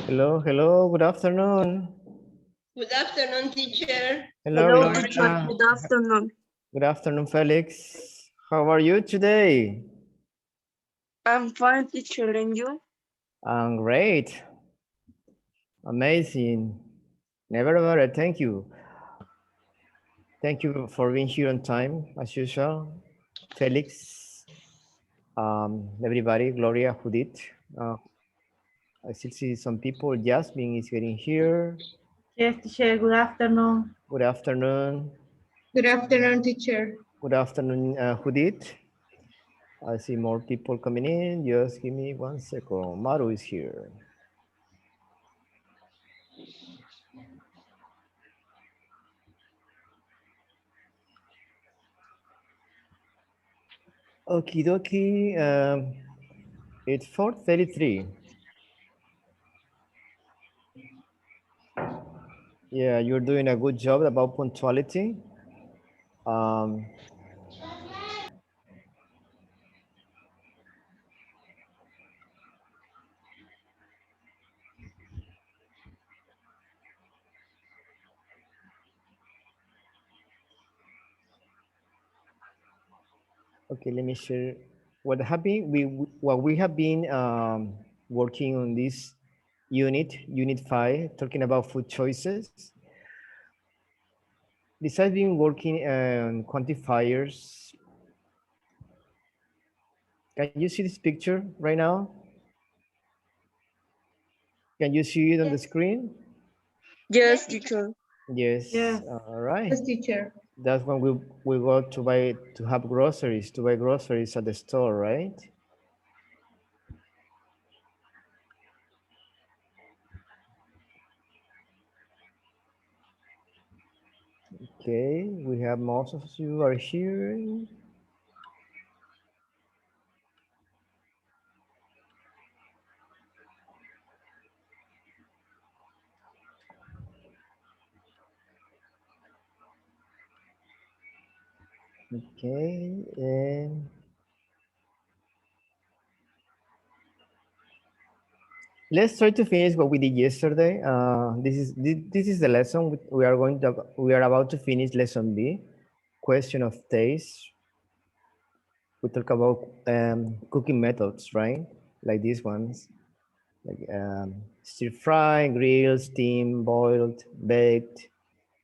Hello, hello, good afternoon. Good afternoon, teacher. Hello, Hello, teacher. Gloria. Good afternoon. Good afternoon, Felix. How are you today? I'm fine, teacher, and you? I'm great. Amazing. Never better. Thank you. Thank you for being here on time, as usual. Felix, everybody, Gloria, Judith. I still see some people. Jasmine is getting here. Yes, teacher, good afternoon. Good afternoon. Good afternoon, teacher. Good afternoon, Judith. I see more people coming in. Just give me 1 second. Maru is here. Okie dokie. It's 4:33. Yeah, you're doing a good job about punctuality. Um, okay, let me share what we have been working on this unit 5, talking about food choices. Besides being working on quantifiers, can you see this picture right now? Can you see it on the screen? Yes, teacher. Yes. Yes. All right. Yes, teacher. That's when we go to have groceries, to buy groceries at the store, right? Okay, we have most of you are here. Okay, and let's try to finish what we did yesterday. This is the lesson we are about to finish lesson B, question of taste. We talk about cooking methods, right? Like these ones, like stir fry, grill, steam, boiled, baked,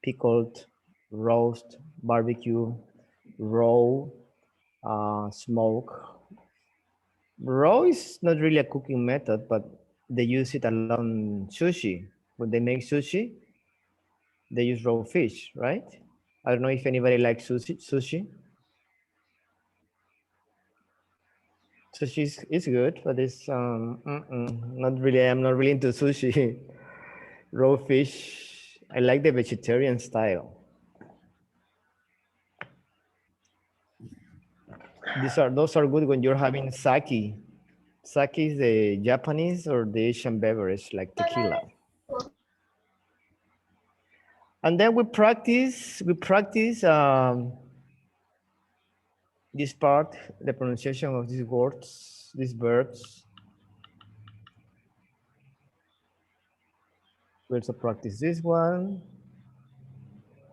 pickled, roast, barbecue, raw, smoke. Raw is not really a cooking method, but they use it a lot on sushi. When they make sushi, they use raw fish, right? I don't know if anybody likes sushi. Sushi is good, but it's not really. I'm not really into sushi. Raw fish. I like the vegetarian style. Those are good when you're having sake. Sake is the Japanese or the Asian beverage like tequila. And then we practice this part, the pronunciation of these words, these verbs. We also practice this one,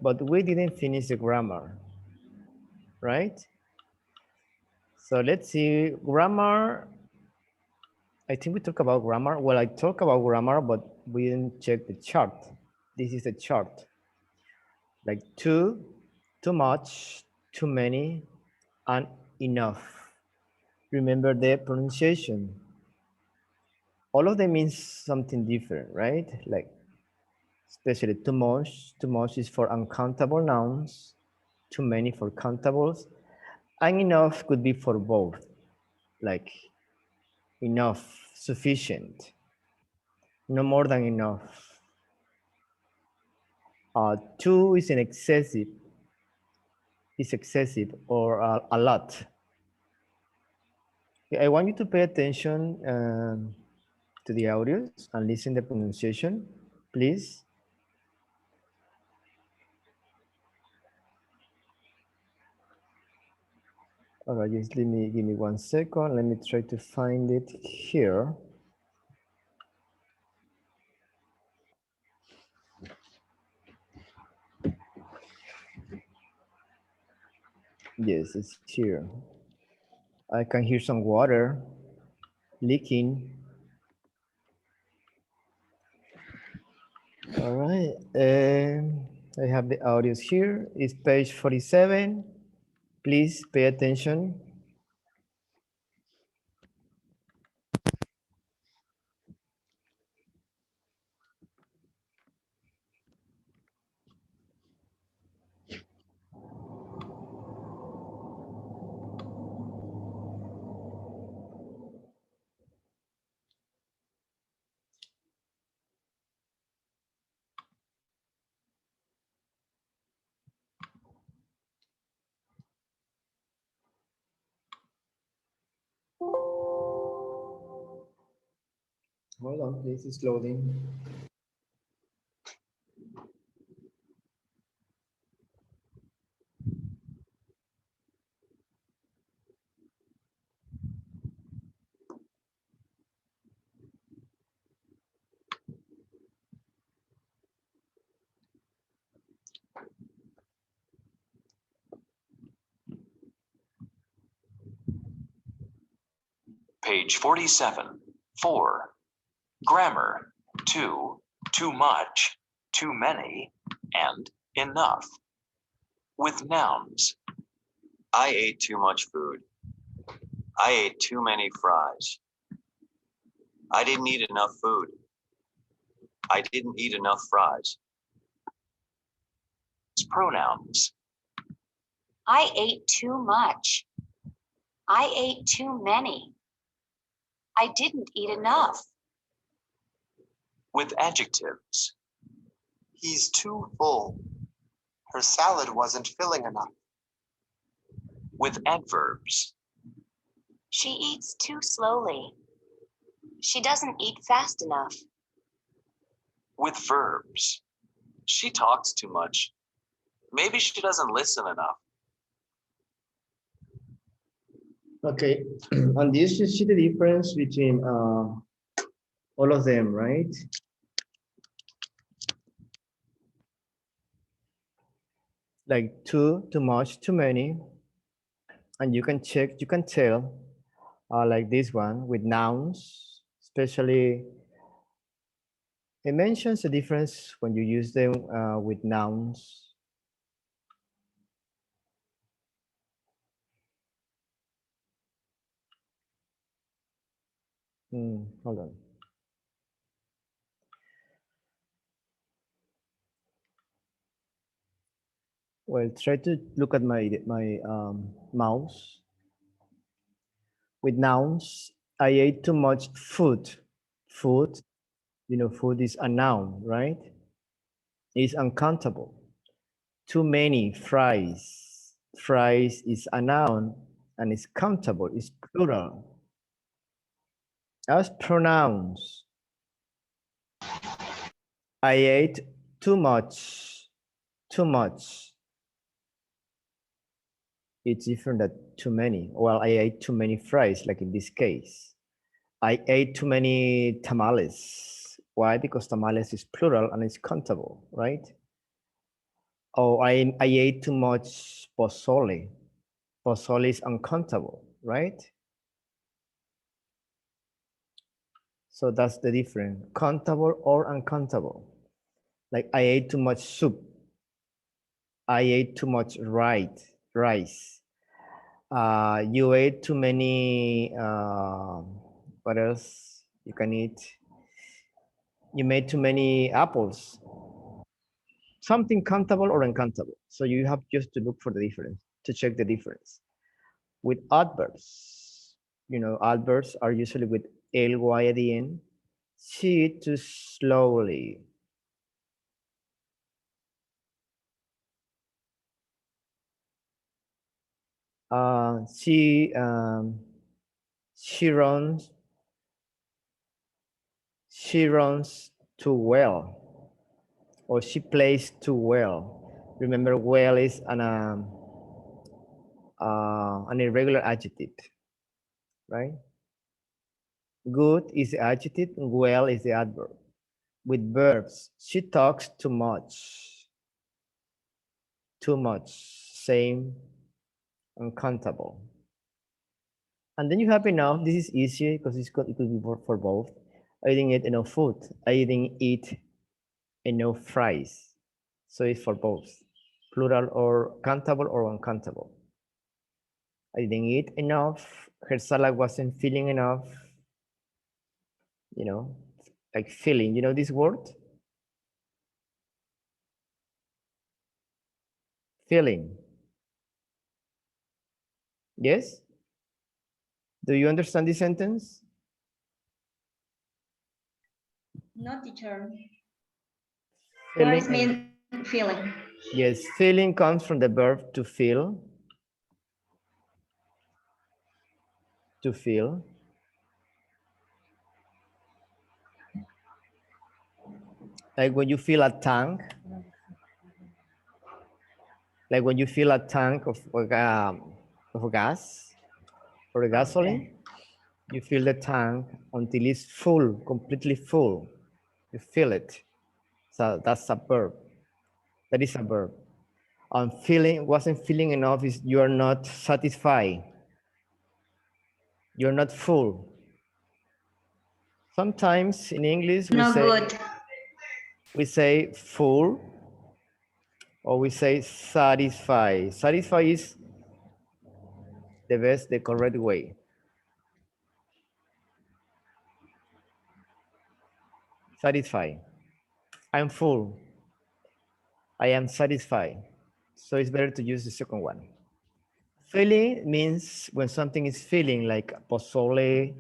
but we didn't finish the grammar, right? So let's see, grammar. I think we talk about grammar. Well, I talk about grammar, but we didn't check the chart. This is a chart. Like too much, too many, and enough. Remember the pronunciation. All of them means something different, right? Like especially too much is for uncountable nouns, too many for countables, and enough could be for both, like enough, sufficient, no more than enough. Too is excessive or a lot. Okay, I want you to pay attention to the audios and listen the pronunciation, please. All right, just give me 1 second. Let me try to find it here. Yes, it's here. I can hear some water leaking. All right. I have the audios here. It's page 47. Please pay attention. Hold on, please. It's loading. Page 47. 4. Grammar. Too much, too many, and enough. With nouns. I ate too much food. I ate too many fries. I didn't eat enough food. I didn't eat enough fries. Pronouns. I ate too much. I ate too many. I didn't eat enough. With adjectives. He's too full. Her salad wasn't filling enough. With adverbs. She eats too slowly. She doesn't eat fast enough. With verbs. She talks too much. Maybe she doesn't listen enough. Okay, on this you see the difference between all of them, right? Like too much, too many. And you can check, you can tell, like this one with nouns, especially it mentions the difference when you use them with nouns. Hold on. Well, try to look at my mouse. With nouns, I ate too much food. Food, you know, food is a noun, right? It's uncountable. Too many fries. Fries is a noun and it's countable, it's plural. As pronouns, I ate too much. Too much. It's different than too many. Well, I ate too many fries, like in this case. I ate too many tamales. Why? Because tamales is plural and it's countable, right? Oh, I ate too much pozole. Pozole is uncountable, right? So that's the difference, countable or uncountable. Like I ate too much soup. I ate too much rice. You ate too many, what else you can eat? You made too many apples. Something countable or uncountable. So you have just to look for the difference, to check the difference. With adverbs, you know, adverbs are usually with ly at the end. She ate too slowly. She runs too well, or she plays too well. Remember, well is an irregular adjective, right? Good is the adjective, and well is the adverb. With verbs, she talks too much. Too much, same. uncountable. And then you have enough. This is easy because it could be for both. I didn't eat enough food. I didn't eat enough fries. So it's for both, plural or countable or uncountable. I didn't eat enough. Her salad wasn't filling enough. You know, like filling. You know this word? Filling. Yes? Do you understand this sentence? No, teacher. What Filling. is mean feeling? Yes, feeling comes from the verb to feel. To feel. Like when you fill a tank, like when you fill a tank of gas or gasoline, you fill the tank until it's full, completely full. You fill it. So that's a verb. That is a verb. Feeling wasn't feeling enough is you are not satisfied. You're not full. Sometimes in English No good. we say full or we say satisfied. Satisfied is the best, the correct way. Satisfied. I'm full. I am satisfied. So it's better to use the second one. Feeling means when something is feeling like pozole.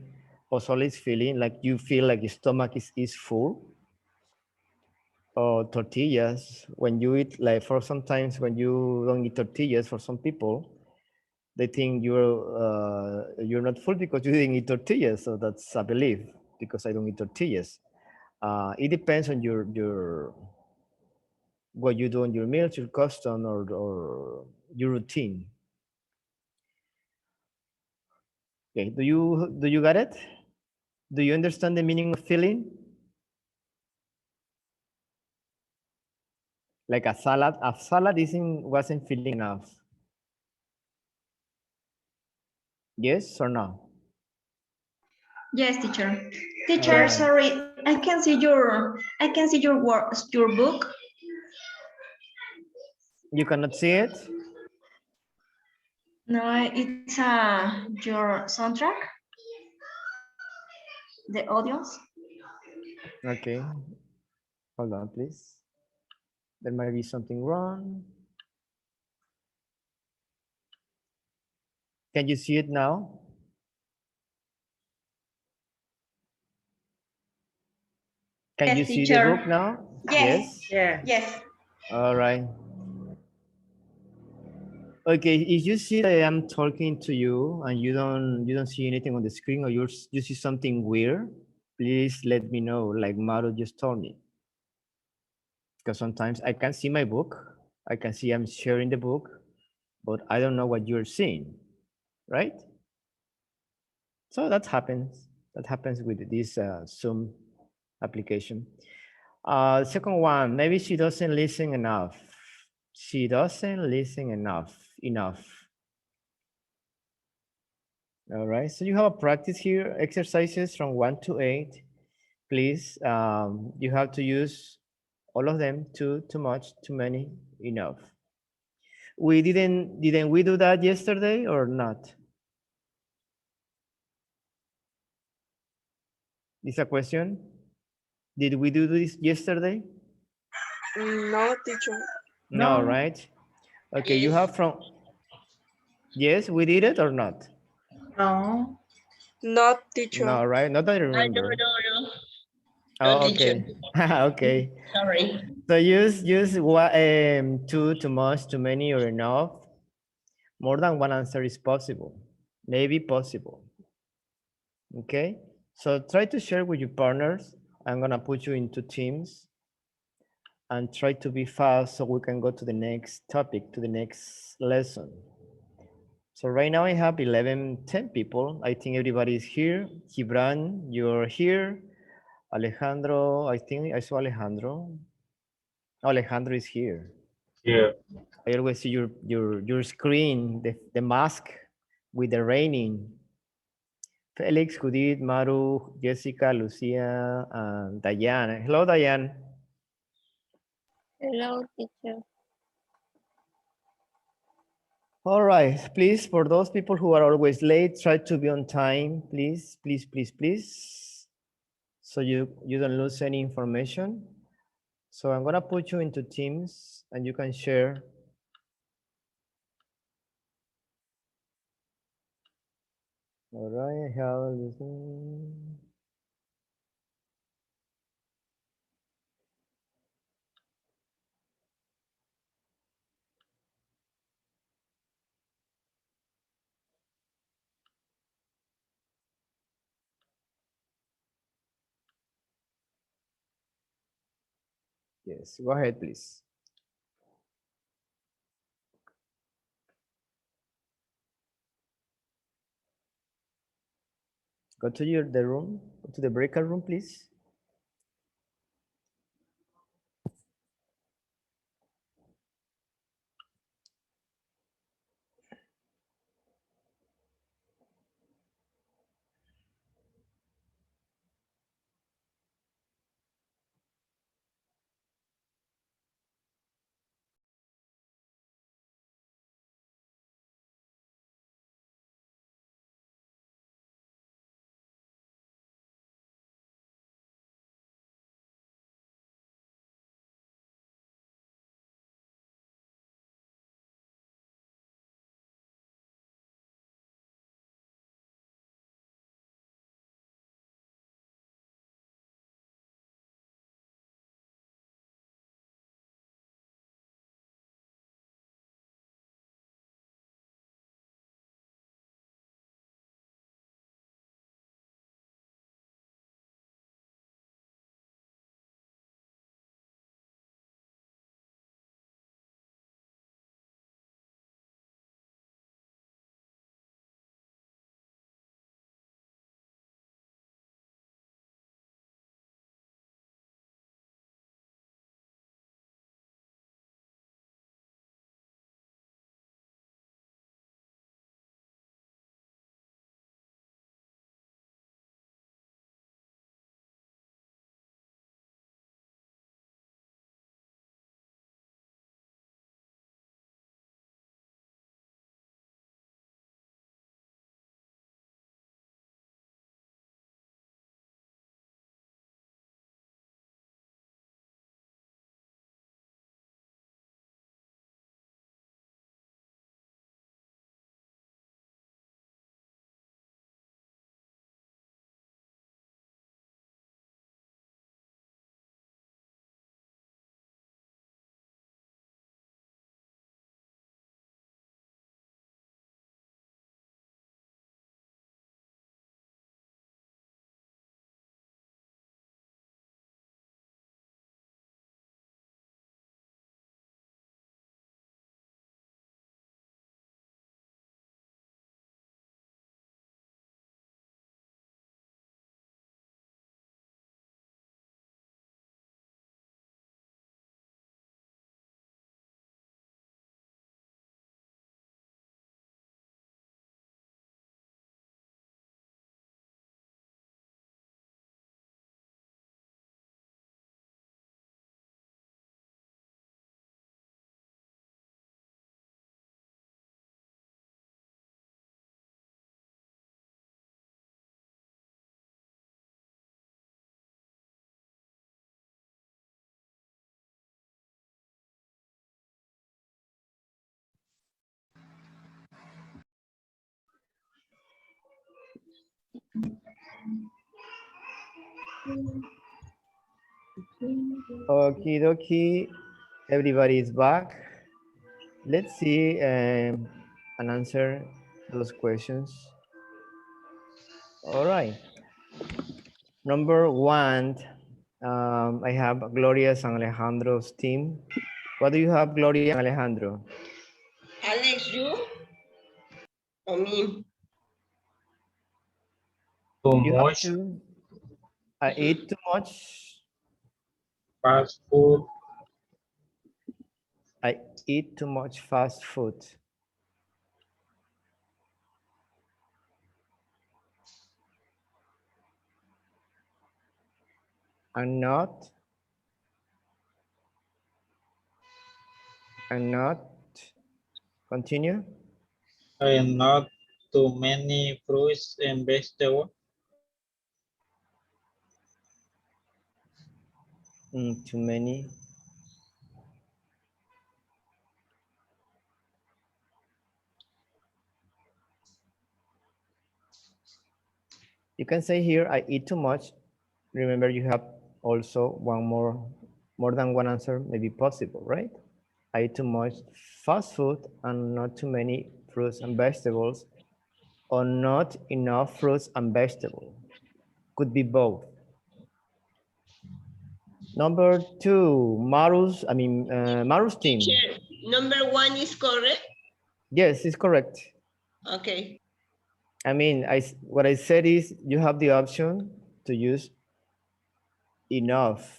Pozole is feeling like you feel like your stomach is full. Or tortillas. When you eat, like for sometimes when you don't eat tortillas, for some people, they think you're not full because you didn't eat tortillas. So that's a belief because I don't eat tortillas. It depends on your what you do on your meals, your custom, or your routine. Okay, do you get it? Do you understand the meaning of feeling? Like a salad wasn't feeling enough. Yes or no? Yes, teacher. All Teacher, right. sorry, I can see your work, your book. You cannot see it? No, it's your soundtrack. The audios. Okay. Hold on, please. There might be something wrong. Can you see it now? Can you Yes, see the book teacher. now? Yes. Yes. Yeah. Yes. All right. Okay, if you see that I'm talking to you and you don't see anything on the screen or you see something weird, please let me know, like Maru just told me. Because sometimes I can see my book, I can see I'm sharing the book, but I don't know what you're seeing, right? So that happens. That happens with this Zoom application. Second one, maybe she doesn't listen enough. She doesn't listen enough. All right, so you have a practice here, exercises from 1 to 8. Please, you have to use all of them, too much, too many, enough. Didn't we do that yesterday or not? Is a question? Did we do this yesterday? No, teacher. No, No. right? Okay, you have from, yes, we did it or not? No. Not teacher. No, right? Not that I remember. No. Oh, okay. Okay. Sorry. So use what too much, too many, or enough. More than one answer is possible. Maybe possible. Okay. So try to share with your partners. I'm gonna put you into teams and try to be fast so we can go to the next topic, to the next lesson. So right now I have 10 people. I think everybody is here. Gibran, you're here. Alejandro, I think I saw Alejandro. Alejandro is here. Here. I always see your screen, the mask with the raining. Felix, Judith, Maru, Jessica, Lucia, and Diane. Hello, Diane. Hello, teacher. All right, please, for those people who are always late, try to be on time, please, please, please, please. So you don't lose any information. So I'm gonna put you into teams and you can share. All right, how yes, go ahead, please. Go to the room, go to the breakout room, please. Okie dokie, everybody is back. Let's see and answer those questions. All right. Number one, I have Gloria San Alejandro's team. What do you have, Gloria and Alejandro? Alex, you or me? Too You have much to eat too much. fast food. I eat too much fast food. I'm not continue. I am not too many fruits and vegetables. Too many. You can say here, I eat too much. Remember, you have also more than one answer may be possible, right? I eat too much fast food and not too many fruits and vegetables, or not enough fruits and vegetables. Could be both. Number two, Maru's team. Teacher, number 1 is correct? Yes, it's correct. Okay. What I said is you have the option to use enough.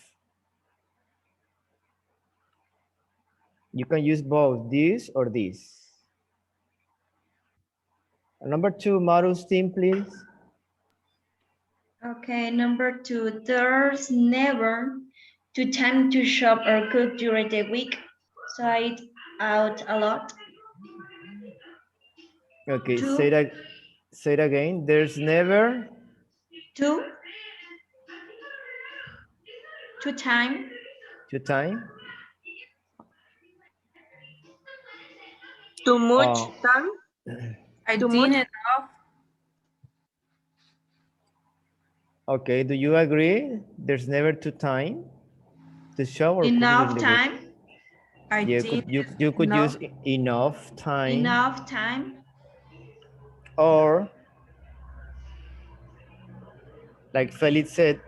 You can use both this or this. Number two, Maru's team, please. Okay, number 2, there's never too time to shop or cook during the week, so I eat out a lot. Okay, Two. say it again. There's never Two time. too time. Too much Oh, time. I Too didn't much. enough. okay. Do you agree? There's never too time to shop or cook during Enough the week. time. I Yeah, didn't you could enough. use enough time, Enough time. or like Felix said,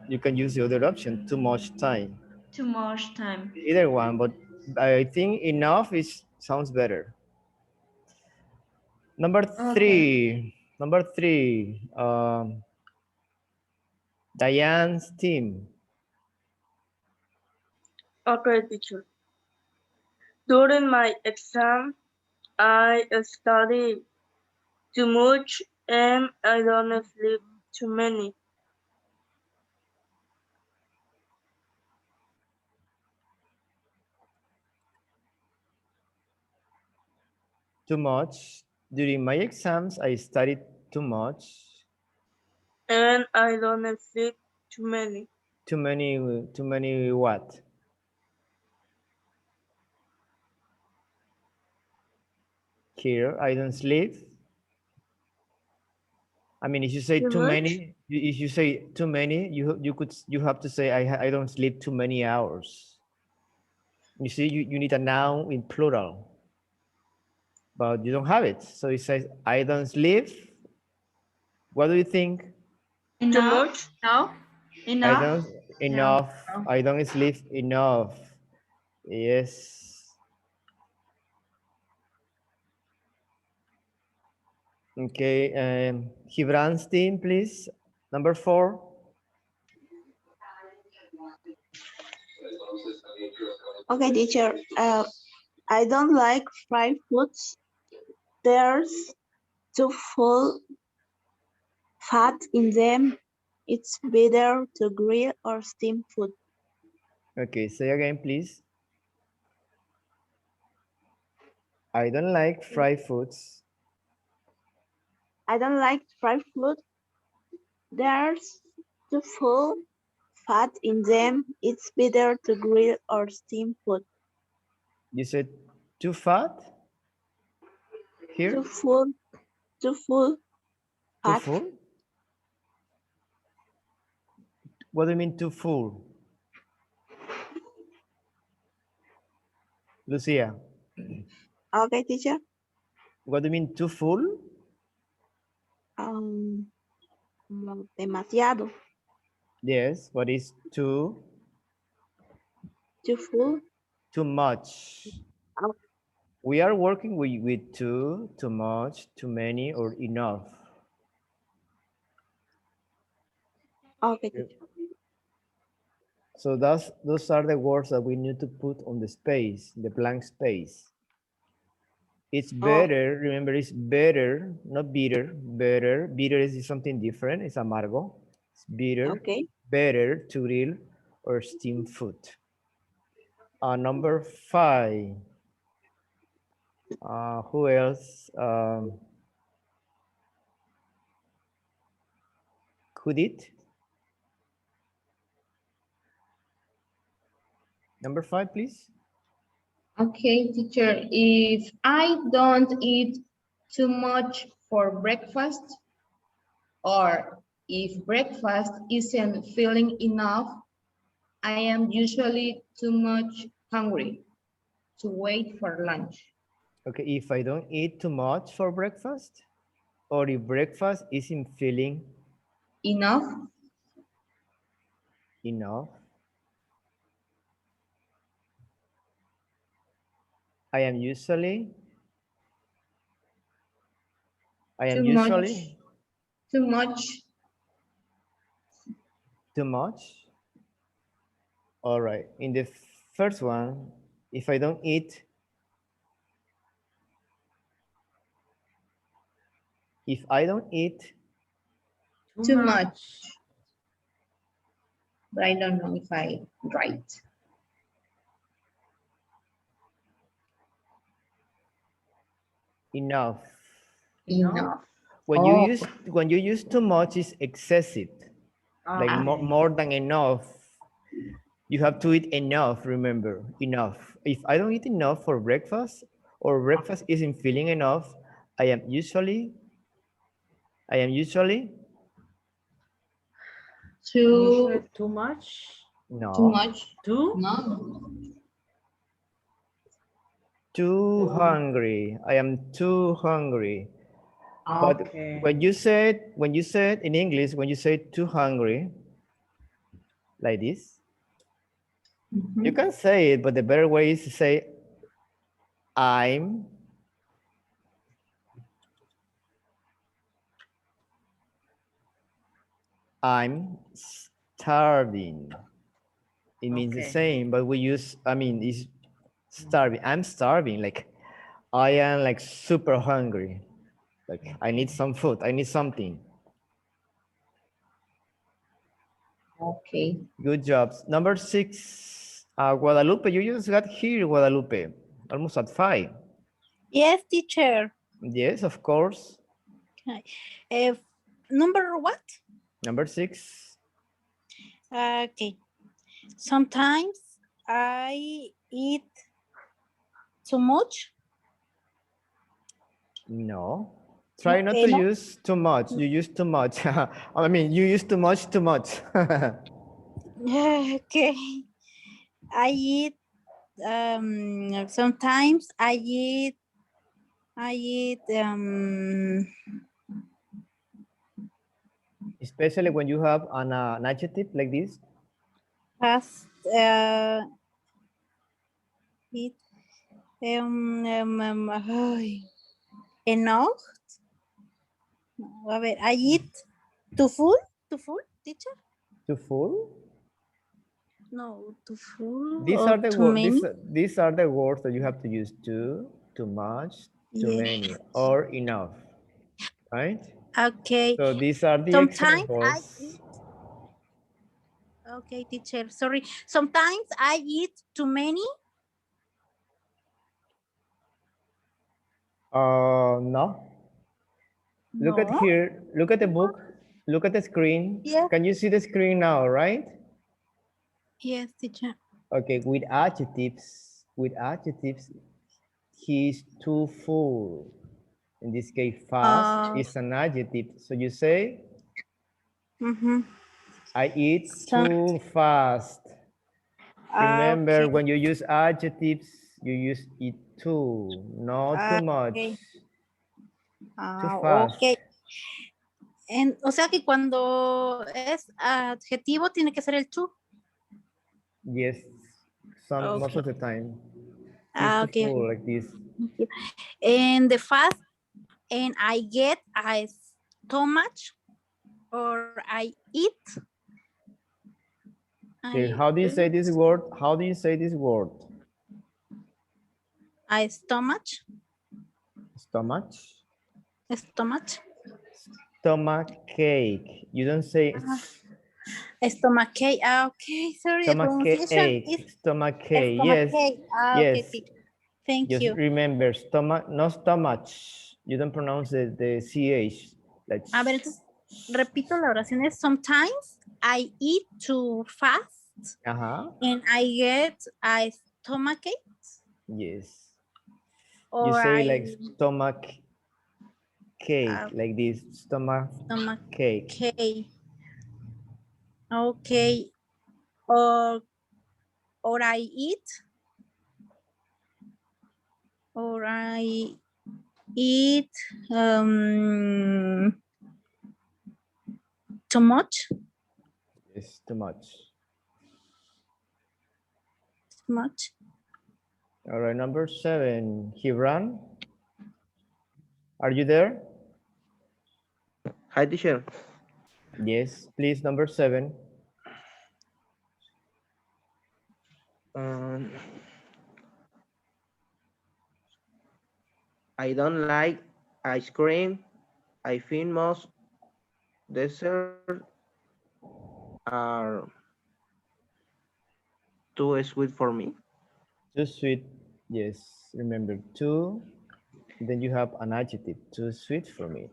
you can use the other option, too much time. Too much time. Either one, but I think enough sounds better. Number Okay. three, Diane's team. Okay, teacher. During my exam, I study too much and I don't sleep too many. Too much. During my exams, I studied too much. And I don't sleep too many. Too many what? Here, I don't sleep. If you say Too too much? many, if you say too many, you have to say I don't sleep too many hours. You see, you need a noun in plural, but you don't have it. So it says I don't sleep. What do you think? Too Enough. much? No? I Enough. don't No. enough. I don't sleep enough. Yes. Okay. Gibran's team, please. Number 4. Okay, teacher. I don't like fried foods. There's too full fat in them. It's better to grill or steam food. Okay. Say again, please. I don't like fried foods. I don't like fried food. There's too full fat in them. It's better to grill or steam food. You said too fat here? Too full Too fat. full? What do you mean too full? Lucia, Okay, teacher. what do you mean too full? Demasiado. Yes, what is too? Too full. Too much. Oh. We are working with too much, too many, or enough. Okay, teacher. So those are the words that we need to put on the space, the blank space. It's better, remember it's better, not bitter, better. Bitter is something different, it's amargo. It's bitter, Okay. better to grill or steam food. Number 5. Who else? Could it? Number 5, please. Okay, teacher, if I don't eat too much for breakfast, or if breakfast isn't feeling enough, I am usually too much hungry to wait for lunch. Okay, if I don't eat too much for breakfast, or if breakfast isn't feeling Enough? enough, I am usually Too much? Too much? too much. All right, in the first one, if I don't eat, if I don't eat Too much. But I don't know if I right. enough. Enough. When you use too much, is excessive, like more than enough. You have to eat enough. Remember, enough. If I don't eat enough for breakfast, or breakfast isn't feeling enough, I am usually Too much? no. Too much? Too? No. Too hungry. I am too hungry. But Okay. when you said in English, when you say too hungry, like this, you can say it, but the better way is to say I'm starving. It means the same, but we use, I mean, it's starving. I'm starving. Like I am like super hungry. Like I need some food. I need something. Okay. Good jobs. Number 6, Guadalupe. You just got here, Guadalupe. Almost at 5. Yes, teacher. Yes, of course. Number what? Number 6. Okay. Sometimes I eat too much. No. Try not to use too much. You use too much. I mean, you use too much. Okay. I eat. Sometimes I eat. Especially when you have an adjective like this. Past. Eat. Enough. A ver, I eat too full. Too full, teacher? Too full? No, too full. These or are the too words. many. These are the words that you have to use: too much, too many, or enough. Right? Okay. So these are the Sometimes examples. I eat. Okay, teacher. Sorry. Sometimes I eat too many. No. Look at here. Look at the book. Look at the screen. Yeah. Can you see the screen now, right? Yes, teacher. Okay, with adjectives, he's too full. In this case, fast is an adjective. So you say, I eat too fast. Remember, when you use adjectives, you use it too, not too much. Too fast. Okay. O sea que cuando es adjetivo tiene que ser el to. Yes, most of the time. He's too full, like this. And the fast, and I get too much, or I eat Okay, how do you say this word? How do you say this word? I stomach. Stomach? Stomach. Stomach cake. You don't say Stomach cake. Okay, sorry, the stomach pronunciation is ache. Stomach cake. stomach Yes. cake. Okay, Yes. teacher. Thank Just you. remember, stomach, no stomach. You don't pronounce the CH. Like, A ver, entonces, repito la oración es sometimes I eat too fast and I get a stomachache. yes. You Or say I like stomach cake, like this, stomach cake. cake. Okay. Or I eat. Or I eat too much. Yes, too much. Too much. All right, number 7, Gibran. Are you there? Hi, teacher. Yes, please, number 7. I don't like ice cream. I think most desserts are too sweet for me. Too sweet. Yes, remember too. Then you have an adjective, too sweet for me.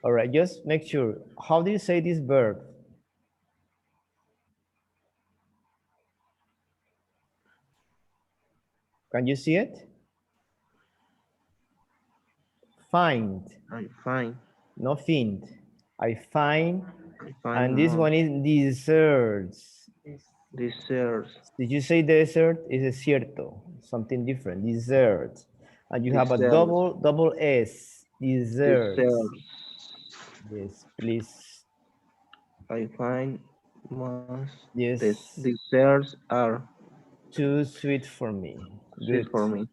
All right, just make sure. How do you say this verb? Can you see it? Find. I find. No find. I find. And this most one is desserts. desserts. Did you say desert? Is cierto. Something different. Dessert. And you have a Desserts. double S. Desserts. Desserts. Yes, please. I find most Yes. desserts are too sweet for me. sweet Good. for me.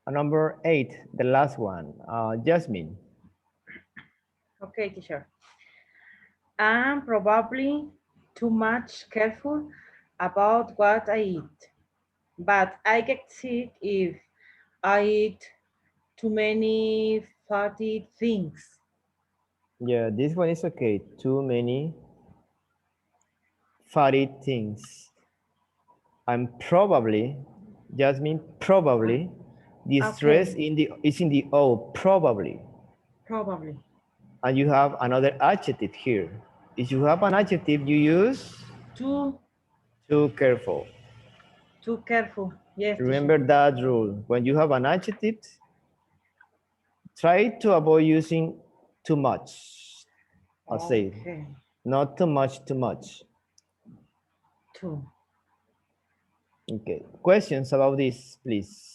Number 8, the last one. Jasmine. Okay, teacher. I'm probably too much careful about what I eat, but I get sick if I eat too many fatty things. Yeah, this one is okay. Too many fatty things. I'm probably, Jasmine, probably, the stress is in the O, probably. Probably. And you have another adjective here. If you have an adjective, you use Too careful. Too careful. Yes. Remember teacher. that rule. When you have an adjective, try to avoid using too much. I'll say not too much, too much. Too. Okay. Questions about this, please?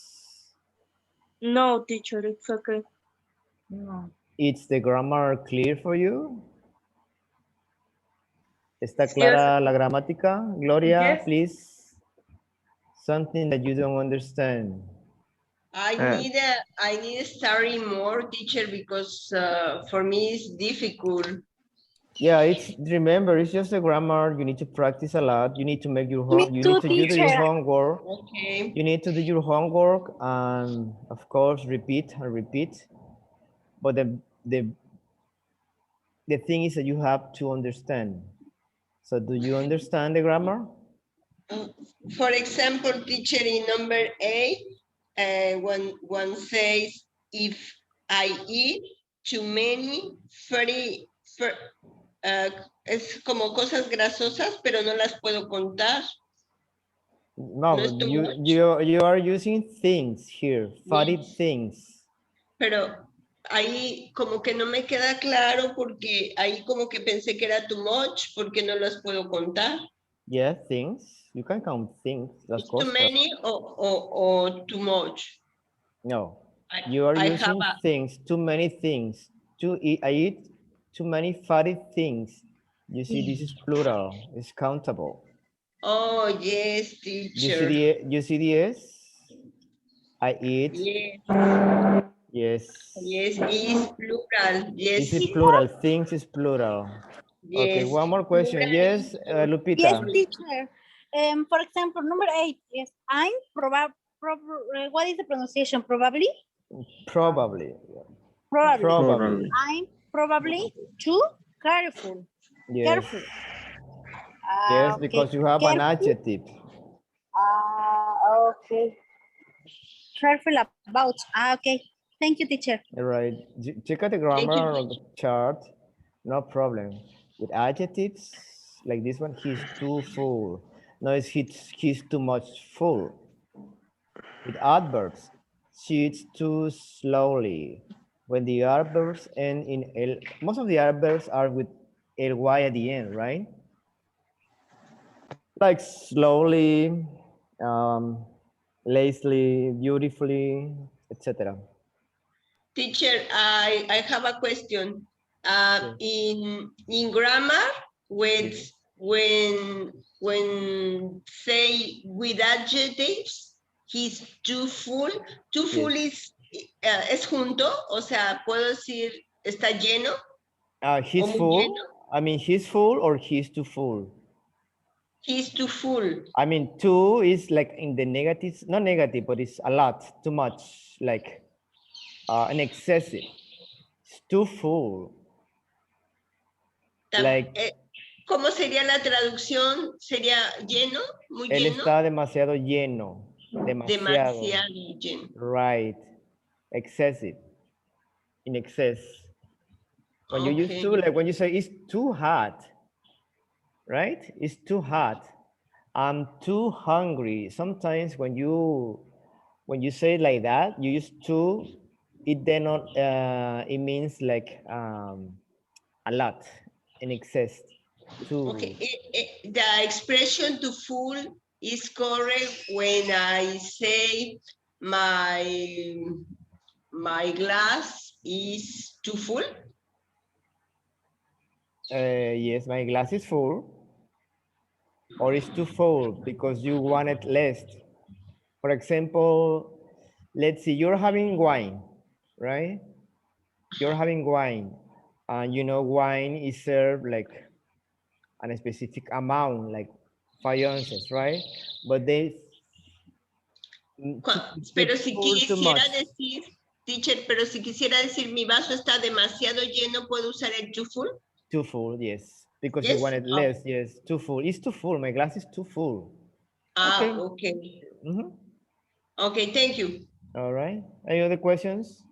No, teacher, it's okay. No. Is the grammar clear for you? ¿Está clara la gramática? Gloria, Yes. please. Something that you don't understand. I need study more, teacher, because for me it's difficult. Yeah, remember, it's just a grammar. You need to practice a lot. You need to make your homework. You need to do your homework. Okay. You need to do your homework and of course repeat and repeat. But the thing is that you have to understand. So do you understand the grammar? For example, teacher, in number 8, when one says, if I eat too many es como cosas grasosas, pero no las puedo contar. No, No es too you are using things here, fatty things. Pero ahí como que no me queda claro porque ahí como que pensé que era too much porque no las puedo contar. Yeah, things. You can count things. Las It's cosas. too many or too much. No, you are using things, too many things. I eat too many fatty things. You see, this is plural. It's countable. Oh, yes, teacher. You see the S? I eat. Yes. Yes. Yes, is plural. Yes. This is plural. Things is plural. Okay, Yes. one more question. Yes, Yes, Lupita. teacher. For example, number 8. Yes, I'm what is the pronunciation? Probably. Probably. Probably. Probably. I'm probably too careful. Yes. Careful. Yes, Okay. because you have an Careful. adjective. Okay. Careful about. Okay. Thank you, teacher. Right. Check out the grammar of the chart. No problem. With adjectives like this one, he's too full. No, it's he's too much full. With adverbs, she eats too slowly. When the adverbs end in L, most of the adverbs are with ly at the end, right? Like slowly, lazily, beautifully, etc. Teacher, I have a question. In grammar, when say with adjectives, he's too full. Too full es junto, o sea, puedo decir está lleno. He's muy full. lleno. I mean, he's full or he's too full. He's too full. I mean, too is like in the negatives, not negative, but it's a lot, too much, like an excessive. It's too full. Like, ¿Cómo sería la traducción? ¿Sería lleno? ¿Muy él lleno? está demasiado lleno. Demasiado. Demasiado lleno. Right. Excessive. In excess. When you use too, like when you say it's too hot, right? It's too hot. I'm too hungry. Sometimes when you say it like that, you use too, it then not it means like a lot, in excess. Too. Okay. The expression too full is correct when I say my glass is too full. Yes, my glass is full. Or it's too full because you wanted less. For example, let's see, you're having wine, right? You're having wine, and you know wine is served like a specific amount, like 5 ounces, right? But they Pero si pour too quisiera much. decir, teacher, pero si quisiera decir mi vaso está demasiado lleno, ¿puedo usar el too full? Too full, yes. Because Yes? you wanted less, yes. Too full. It's too full. My glass is too full. Okay. Okay, thank you. All right. Any other questions?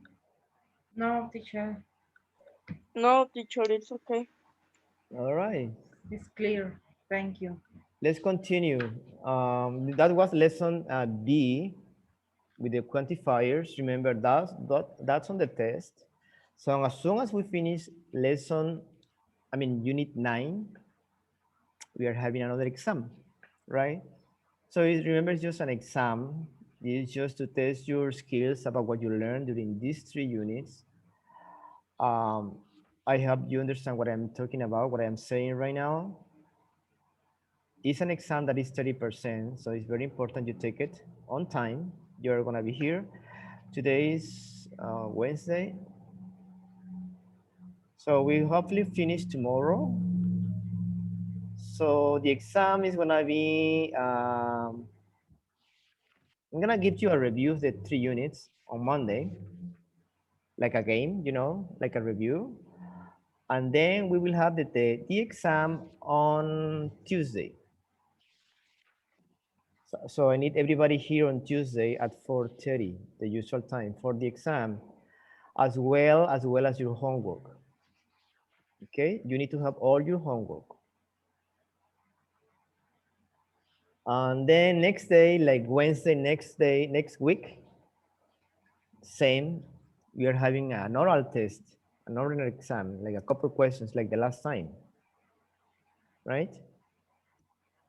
No, teacher. No, teacher, it's okay. All right. It's clear. Thank you. Let's continue. That was lesson B with the quantifiers. Remember that's on the test. So as soon as we finish unit 9, we are having another exam, right? So remember, it's just an exam. It's just to test your skills about what you learned during these 3 units. I hope you understand what I'm talking about, what I'm saying right now. It's an exam that is 30%, so it's very important you take it on time. You're gonna be here. Today is Wednesday. So we hopefully finish tomorrow. So the exam is gonna be, I'm gonna give you a review of the 3 units on Monday, like a game, like a review. And then we will have the exam on Tuesday. So I need everybody here on Tuesday at 4:30, the usual time for the exam, as well as your homework. Okay, you need to have all your homework. And then next day, like Wednesday, next week, same, we are having an oral test, an oral exam, like a couple questions like the last time, right?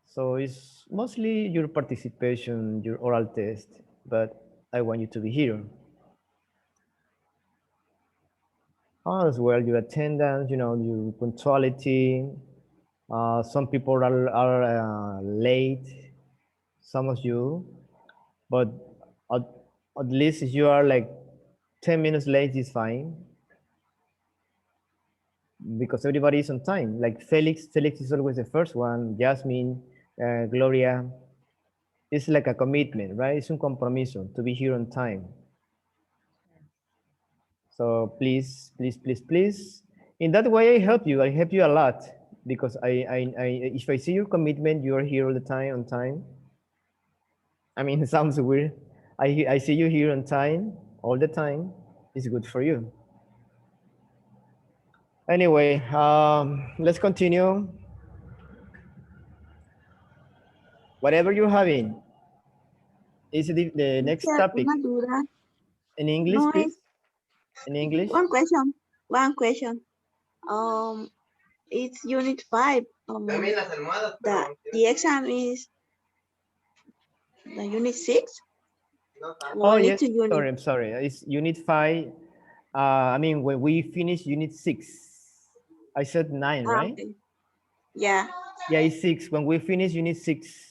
So it's mostly your participation, your oral test, but I want you to be here. As well, your attendance, your punctuality. Some people are late, some of you, but at least if you are like 10 minutes late is fine. because everybody is on time. Like Felix is always the first one. Jasmine, Gloria. It's like a commitment, right? It's un compromiso to be here on time. So please, please, please, please. In that way, I help you. I help you a lot because if I see your commitment, you are here all the time on time. I mean, it sounds weird. I see you here on time all the time. It's good for you. Anyway, let's continue. Whatever you're having, is the next Teacher, topic una duda. in English, No please? es In English? one question. One question. It's unit 5. The exam is the unit 6. Oh, Or yes. it's a unit. Sorry, I'm sorry. It's unit 5. I mean, when we finish unit 6, I said 9, right? Okay. Yeah. Yeah, it's 6. When we finish unit 6.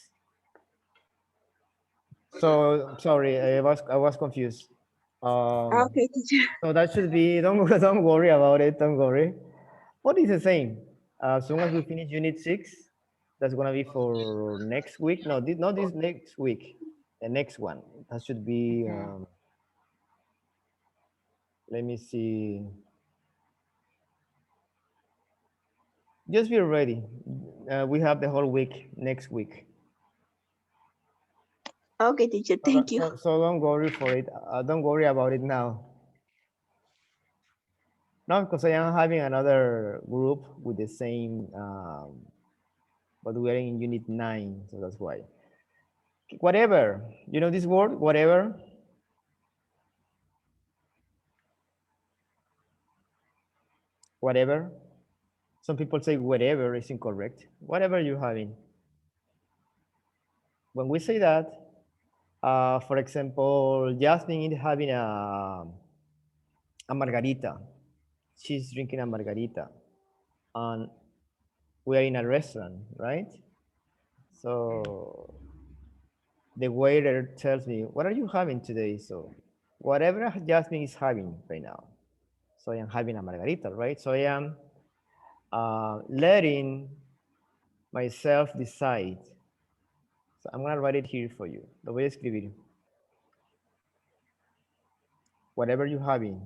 So sorry, I was confused. Okay, teacher. So that should be, don't worry about it. Don't worry. What is the same? As soon as we finish unit 6, that's gonna be for next week. No, not this next week. The next one. That should be. Let me see. Just be ready. We have the whole week next week. Okay, teacher. Thank you. So don't worry for it. Don't worry about it now. No, because I am having another group with the same, but we are in unit 9, so that's why. Whatever. You know this word, whatever? Whatever. Some people say whatever is incorrect. Whatever you're having. When we say that, for example, Jasmine is having a margarita. She's drinking a margarita. And we are in a restaurant, right? So the waiter tells me, what are you having today? So whatever Jasmine is having right now. So I am having a margarita, right? So I am letting myself decide. So I'm gonna write it here for you. Lo voy a escribir. Whatever you're having,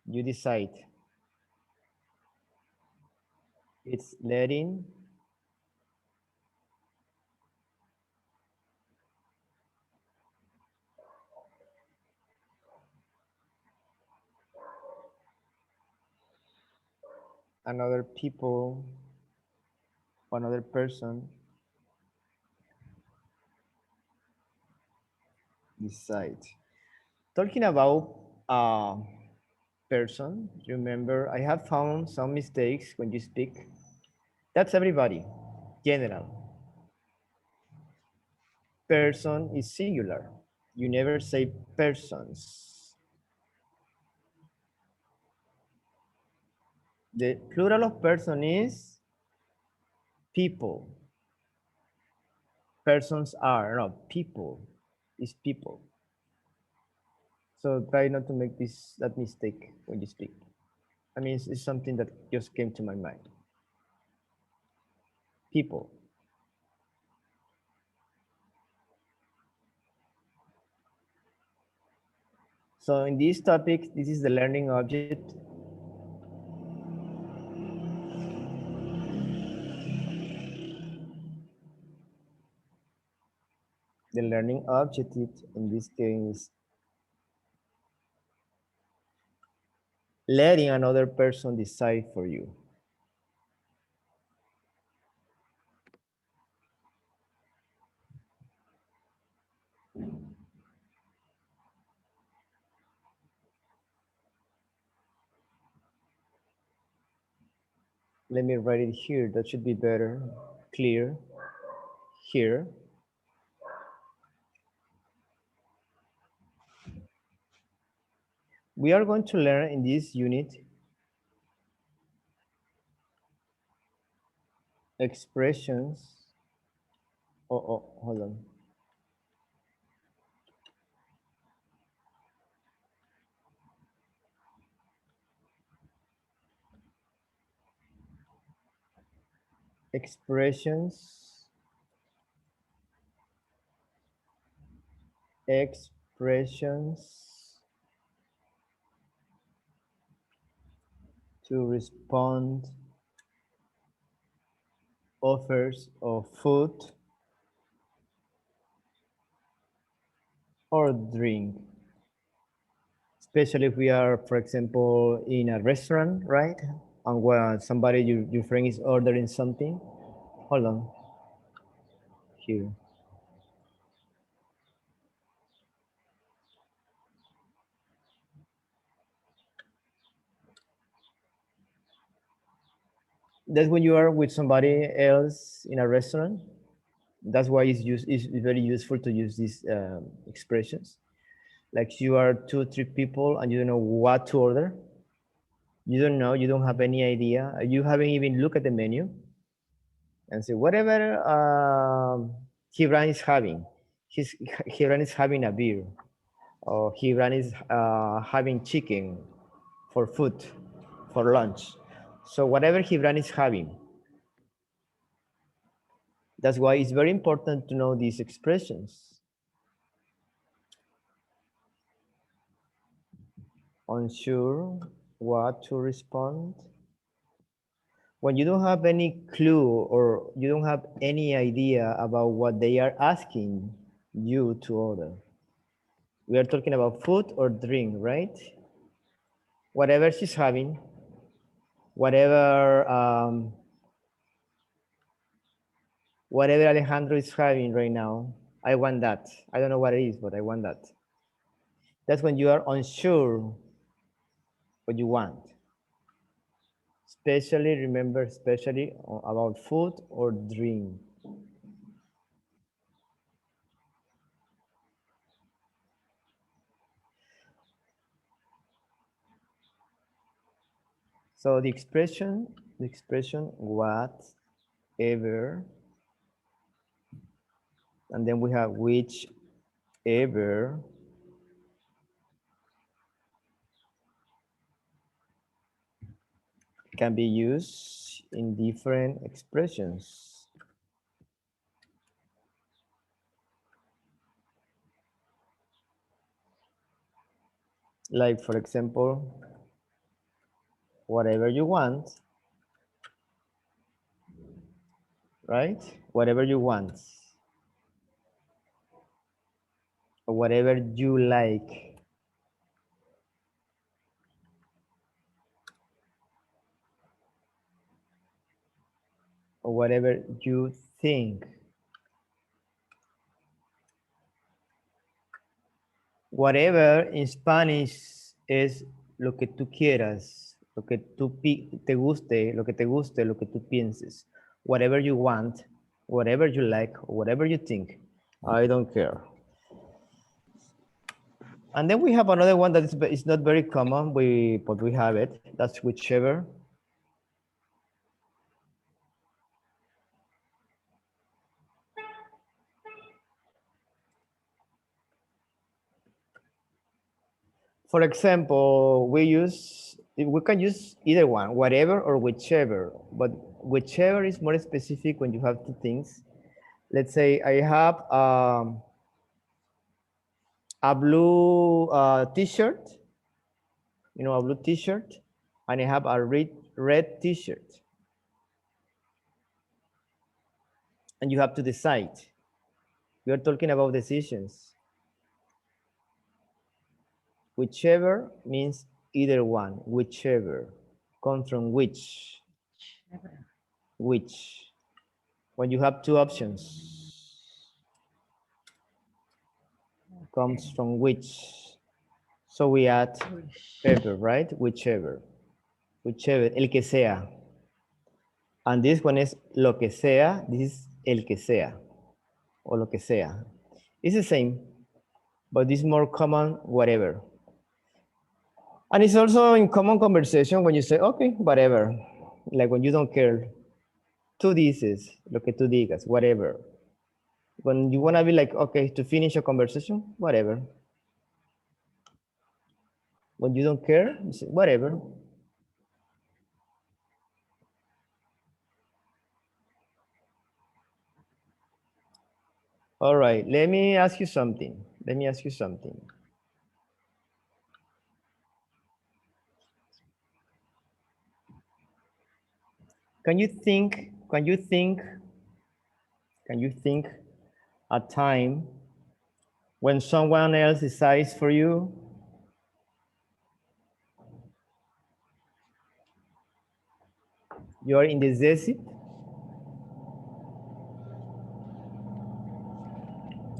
you decide. It's letting another people, another person decide. Talking about person, remember, I have found some mistakes when you speak. That's everybody, general. Person is singular. You never say persons. The plural of person is people. Persons are, no, people is people. So try not to make that mistake when you speak. I mean, it's something that just came to my mind. People. So in this topic, this is the learning object. The learning objective in this case is letting another person decide for you. Let me write it here. That should be better, clear. Here. We are going to learn in this unit expressions. Oh, hold on. expressions to respond offers of food or drink, especially if we are, for example, in a restaurant, right? And where somebody, your friend is ordering something. Hold on. Here. That's when you are with somebody else in a restaurant. That's why it's very useful to use these expressions. Like you are 2 or 3 people and you don't know what to order. You don't know, you don't have any idea. You haven't even looked at the menu and say, whatever Gibran is having. Gibran is having a beer, or Gibran is having chicken for food, for lunch. So whatever Gibran is having. That's why it's very important to know these expressions. Unsure what to respond. When you don't have any clue or you don't have any idea about what they are asking you to order. We are talking about food or drink, right? Whatever she's having, whatever whatever Alejandro is having right now, I want that. I don't know what it is, but I want that. That's when you are unsure what you want. Especially, remember, especially about food or drink. So the expression whatever, and then we have whichever, can be used in different expressions. Like, for example, whatever you want, right? Whatever you want, or whatever you like. Or whatever you think. Whatever in Spanish es lo que tú quieras, lo que tú te guste, lo que te guste, lo que tú pienses. Whatever you want, whatever you like, whatever you think. I don't care. And then we have another one that is not very common, but we have it. That's whichever. For example, we can use either one, whatever or whichever, but whichever is more specific when you have 2 things. Let's say I have a blue t-shirt, a blue t-shirt, and I have a red t-shirt. And you have to decide. We are talking about decisions. Whichever means either one, whichever. Comes from which. Which. When you have 2 options. Comes from which. So we add ever, right? Whichever. Whichever, el que sea. And this one is lo que sea. This is el que sea. Or lo que sea. It's the same, but this is more common, whatever. And it's also in common conversation when you say, okay, whatever. Like when you don't care. Tú dices, lo que tú digas, whatever. When you want to be like, okay, to finish a conversation, whatever. When you don't care, you say, whatever. All right, let me ask you something. Let me ask you something. Can you think a time when someone else decides for you? You're indecisive?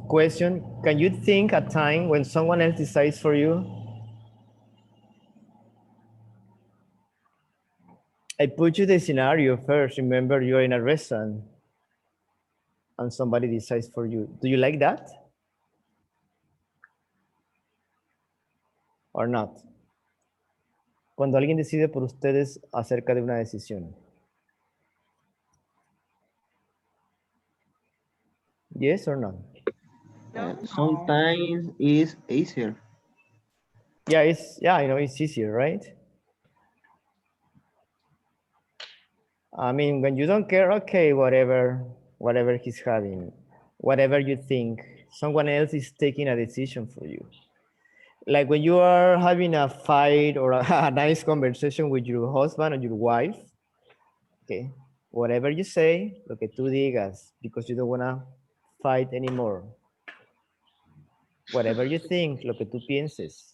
Question, can you think a time when someone else decides for you? I put you the scenario first. Remember, you're in a restaurant and somebody decides for you. Do you like that? Or not? Cuando alguien decide por ustedes acerca de una decisión. Yes or no? Sometimes it's easier. Yeah, it's easier, right? I mean, when you don't care, okay, whatever he's having, whatever you think, someone else is taking a decision for you. Like when you are having a fight or a nice conversation with your husband or your wife, okay, whatever you say, lo que tú digas, because you don't want to fight anymore. Whatever you think, lo que tú pienses.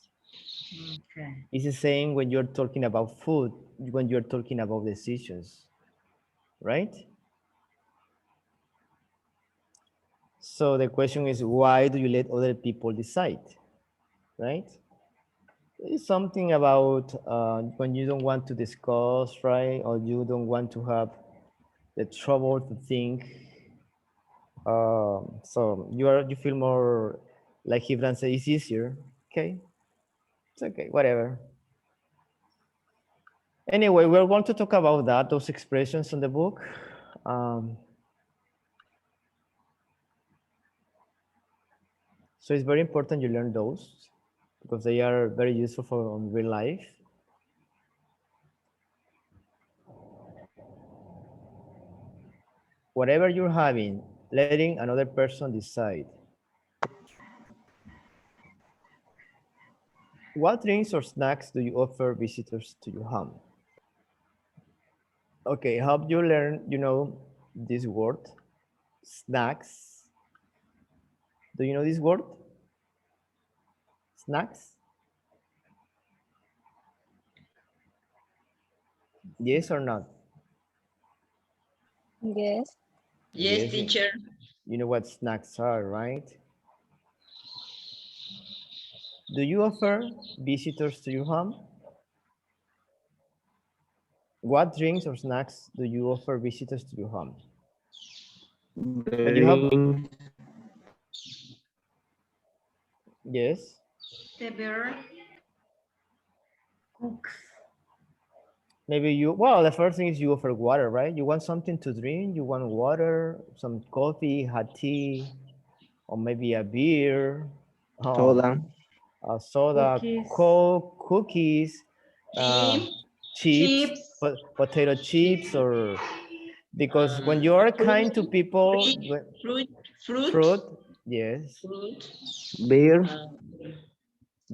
Okay. It's the same when you're talking about food, when you're talking about decisions, right? So the question is, why do you let other people decide, right? It's something about when you don't want to discuss, right? Or you don't want to have the trouble to think. So you feel more, like Gibran said, it's easier. Okay, it's okay, whatever. Anyway, we're going to talk about that, those expressions in the book. So it's very important you learn those because they are very useful for real life. Whatever you're having, letting another person decide. What drinks or snacks do you offer visitors to your home? Okay, help you learn, this word, snacks. Do you know this word? Snacks? Yes or not? Yes. Yes, teacher. You know what snacks are, right? Do you offer visitors to your home? What drinks or snacks do you offer visitors to your home? When you have... Yes? The beer. Maybe the first thing is you offer water, right? You want something to drink, you want water, some coffee, hot tea, or maybe a beer. Soda. A soda, Cookies. Coke, cookies, chips, Chips. potato chips, or because when you are kind to people, fruit, yes, Beer.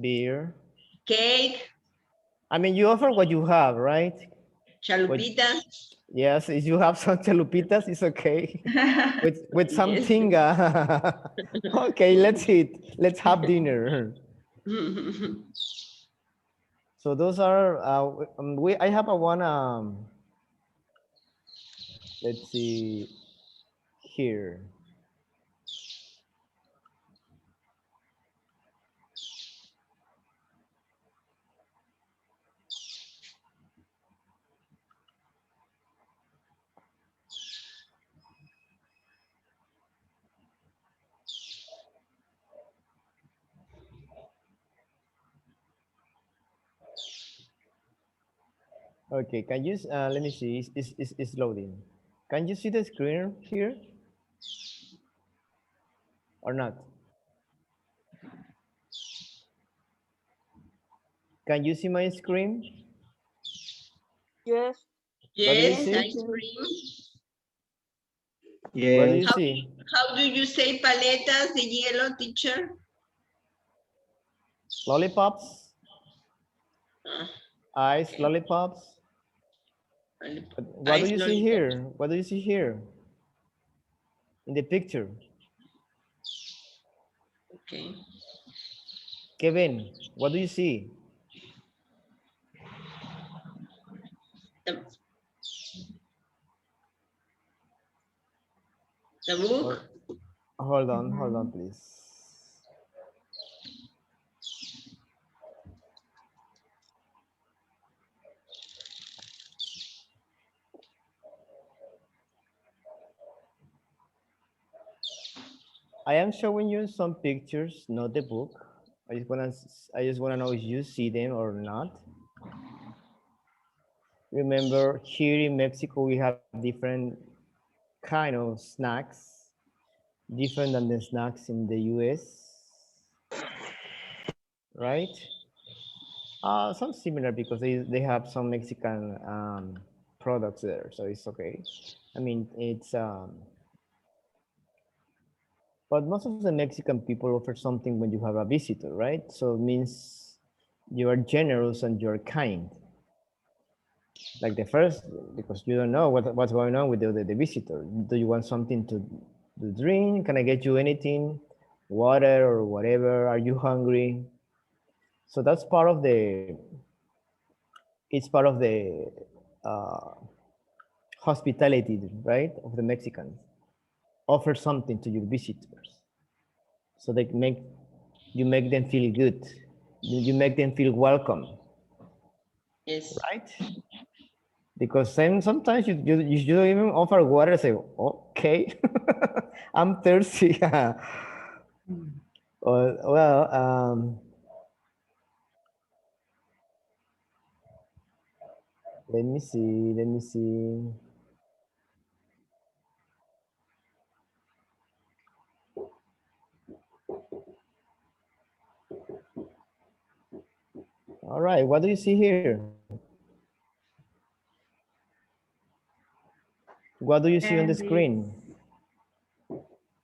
beer. Cake. I mean, you offer what you have, right? Chalupita. Yes, if you have some chalupitas, it's okay. with something. Okay, let's eat. Let's have dinner. So those are I have a one. Let's see here. Okay, can you, let me see, it's loading. Can you see the screen here? Or not? Can you see my screen? Yes. Yes, see? ice cream. What do you Yes. see? How do you say paletas de hielo, teacher? Lollipops? Ah, Ice okay. lollipops? What do Ice you see lollipop. here? What do you see here? In the picture. Okay. Kevin, what do you see? The book. Hold on, please. I am showing you some pictures, not the book. I just wanna know if you see them or not. Remember, here in Mexico we have different kind of snacks, different than the snacks in the US, right? Some similar because they have some Mexican products there, so it's okay. I mean, it's but most of the Mexican people offer something when you have a visitor, right? So it means you are generous and you're kind. Like the first, because you don't know what's going on with the visitor. Do you want something to drink? Can I get you anything? Water or whatever? Are you hungry? So that's part of the, it's part of the uh, hospitality, right? Of the Mexicans. Offer something to your visitors. So they you make them feel good. You make them feel welcome. Yes. Right? Because sometimes you don't even offer water. Say, okay, I'm thirsty. Well, let me see. Let me see. All right. What do you see here? What do you see on the screen?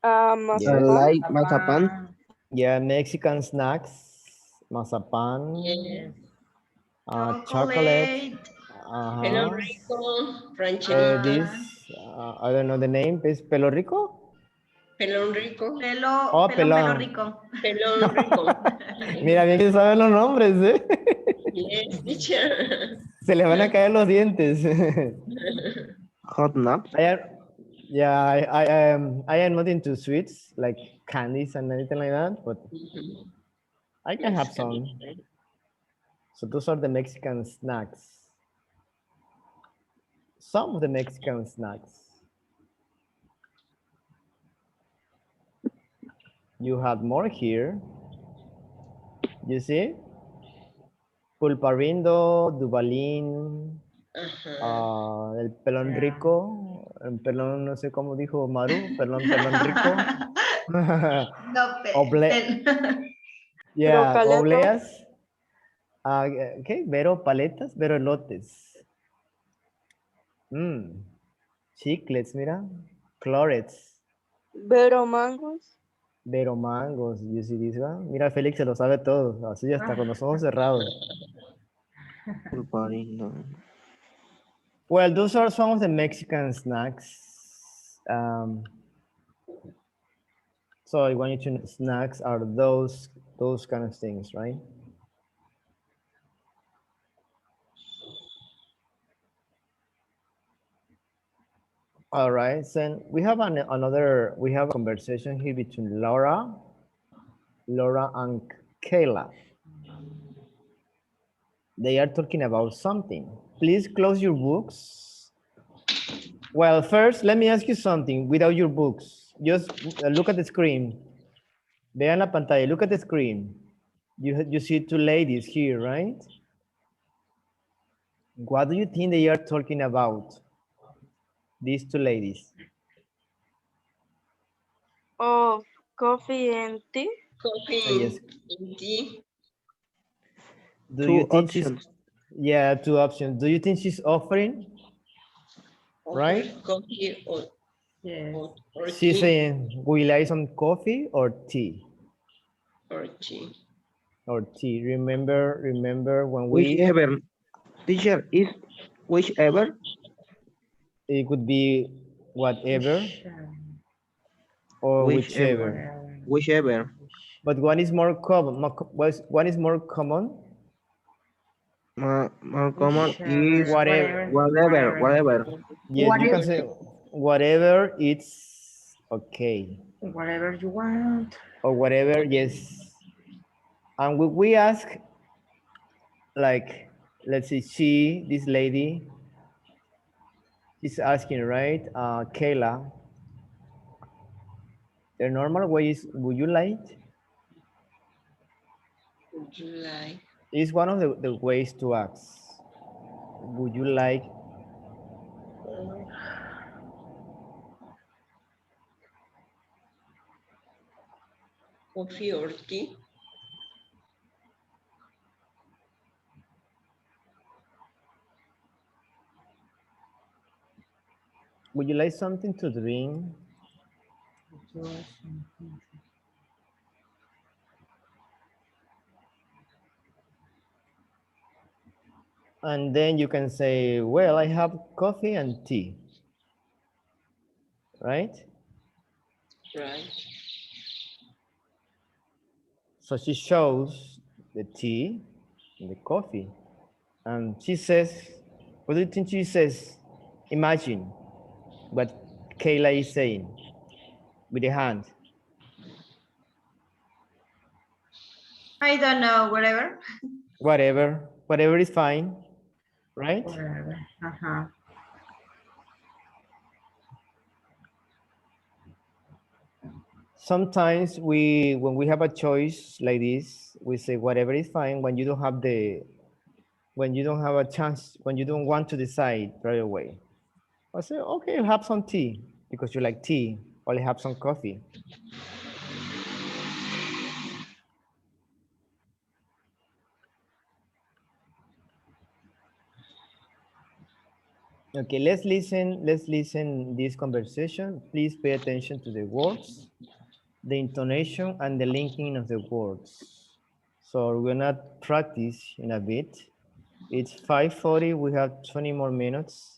I Mazapan. like mazapan. Yeah, Mexican snacks, mazapan, Yes. chocolate. Pelo Uh-huh. rico, rancherito. This, I don't know the name. Is Pelo Rico? Pelón rico. Oh, pelón. Pelón rico. Mira, bien que saben los nombres, ¿eh? Yes, teacher. Se les van a caer los dientes. Hot nuts. Yeah, I am not into sweets like candies and anything like that, but I can have some. So those are the Mexican snacks. Some of the Mexican snacks. You have more here. You see? Pulparindo, Dubalín, el pelón rico, el pelón, no sé cómo dijo Maru, pelón rico. Yeah, Rocaleto. obleas. ¿Qué? Vero paletas, vero elotes. Chiclets, mira. Clorets. Vero mangos. Vero mangos. You see this one? Mira, Félix se lo sabe todo. Así hasta con los ojos cerrados. Well, those are some of the Mexican snacks. So I want you to know snacks are those kind of things, right? All right, so we have we have a conversation here between Laura and Kayla. They are talking about something. Please close your books. Well, first, let me ask you something without your books. Just look at the screen. Vean la pantalla, look at the screen. You see two ladies here, right? What do you think they are talking about? These two ladies. Of coffee and tea. Coffee Yes. and tea. Do you think she's, yeah, two options. Do you think she's offering? Offer Right? coffee or Yes. Or She's tea. saying, would you like some coffee or tea? Or tea. Or tea. Remember when Whichever. Teacher, is whichever? it could be whatever or Whichever. whichever. Whichever. But one is more common. One is more common. More common is Whatever. whatever. Yes, you can say whatever. It's okay. Whatever you want. Or whatever. Yes. And we ask, like, let's see, this lady, she's asking, right? Kayla, the normal way is, would you like? Would you like? It's one of the ways to ask. Would you like? Coffee or tea? Would you like something to drink? And then you can say, well, I have coffee and tea. Right? Right. So she shows the tea and the coffee. And she says, what do you think she says? Imagine what Kayla is saying with the hand. I don't know, whatever. Whatever is fine, right? Whatever. Uh-huh. Sometimes when we have a choice like this, we say whatever is fine when you don't have a chance, when you don't want to decide right away. I say, okay, have some tea because you like tea, or have some coffee. Okay, let's listen this conversation. Please pay attention to the words, the intonation, and the linking of the words. So we're gonna practice in a bit. It's 5:40, we have 20 more minutes.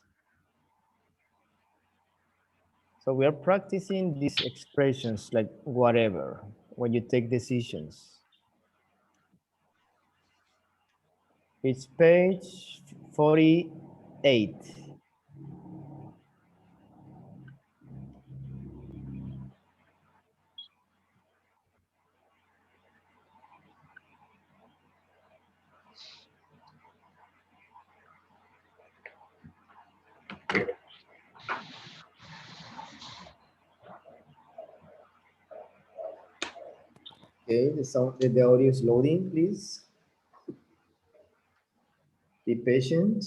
So we are practicing these expressions like whatever, when you take decisions. It's page 48. Okay, the audio is loading, please. Be patient.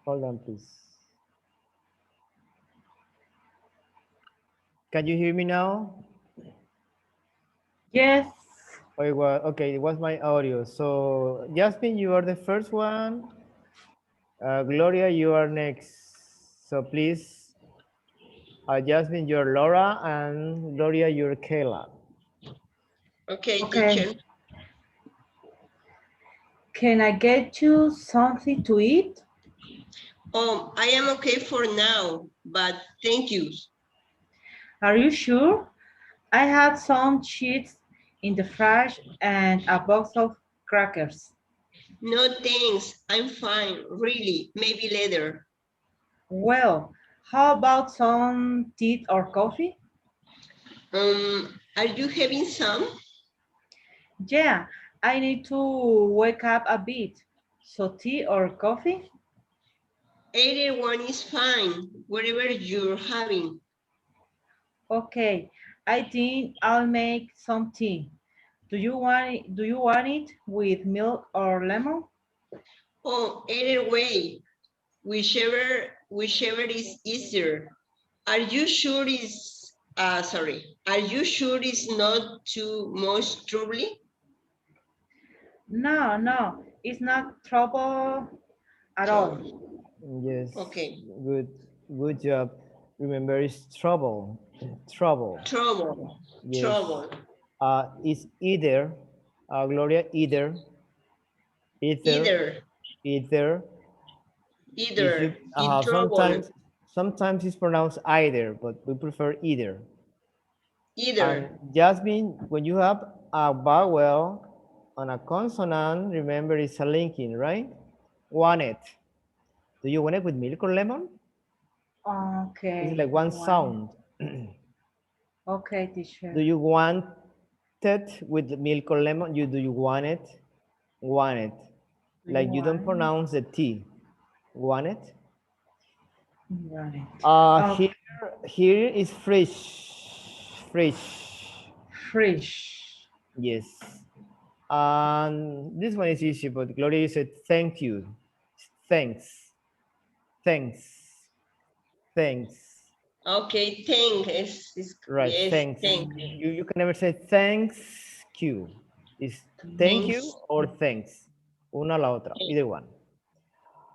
Hold on, please. Can you hear me now? Yes. Oh, okay, it was my audio. So, Jasmine, you are the first one. Gloria, you are next. So please, Jasmine, you're Laura, and Gloria, you're Kayla. Okay, Okay. teacher. Can I get you something to eat? I am okay for now, but thank you. Are you sure? I have some cheese in the fridge and a box of crackers. No, thanks. I'm fine, really. Maybe later. Well, how about some tea or coffee? Are you having some? Yeah, I need to wake up a bit. So tea or coffee? Either one is fine, whatever you're having. Okay, I think I'll make some tea. Do you want it with milk or lemon? Oh, either way, whichever is easier. Are you sure are you sure it's not too much trouble? No, it's not trouble at all. Yes, Okay. good job. Remember, it's trouble. Trouble. Yes. Trouble. It's either, Gloria, either. Either. If you, In trouble. sometimes it's pronounced either, but we prefer either. Either. And Jasmine, when you have a vowel on a consonant, remember it's a linking, right? Want it. Do you want it with milk or lemon? Okay. It's like one sound. Okay, teacher. Do you want it with milk or lemon? Do you want it? Want it. Like you don't pronounce the T. Want it? Want it. Here is fresh. Fresh. Yes. And this one is easy, but Gloria said thank you. Thanks. Okay, thanks. Right, Yes, thanks. thank. You can never say thanks you. It's thank you Thanks. or thanks. Una a la otra, either one.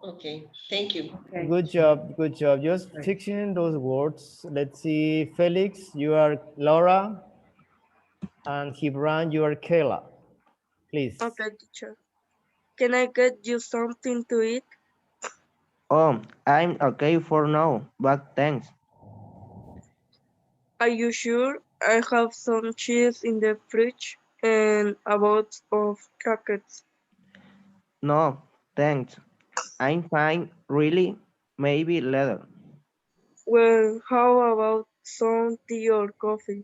Okay, thank you. Okay. Good job. Just fixing those words. Let's see, Felix, you are Laura, and Gibran, you are Kayla. Please. Okay, teacher. Can I get you something to eat? I'm okay for now, but thanks. Are you sure? I have some cheese in the fridge and a box of crackers. No, thanks. I'm fine, really. Maybe later. Well, how about some tea or coffee?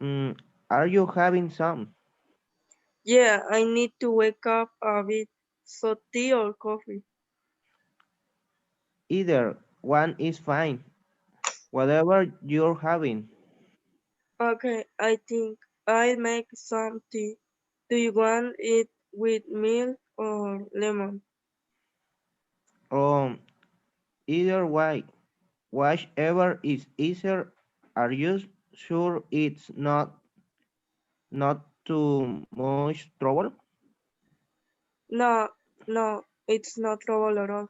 Are you having some? Yeah, I need to wake up a bit. So tea or coffee? Either one is fine. Whatever you're having. Okay, I think I'll make some tea. Do you want it with milk or lemon? Um, Either way, whichever is easier. Are you sure it's not too much trouble? No, no, it's not trouble at all.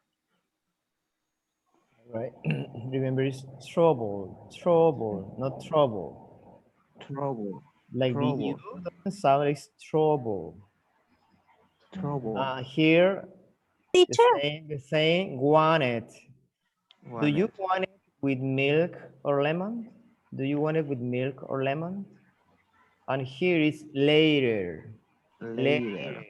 Right. Remember, it's trouble, not trouble. Trouble, Like the U trouble, doesn't sound like trouble. trouble. Here, Teacher, the same wanted. Do Want you it want it with milk or lemon? Do you want it with milk or lemon? And here is later. later, Later.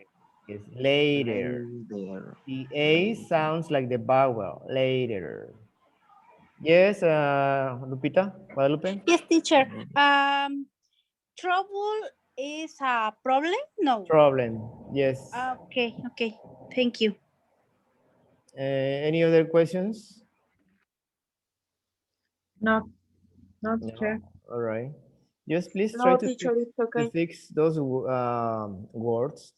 Is later. later, The A later. sounds like the vowel. Later. Yes, Lupita, Guadalupe? yes, teacher. Trouble is a problem? No. Problem. Yes. Okay, okay. Thank you. Any other questions? No, not No. sure. All right. Just please try No, teacher, it's to okay. fix those words,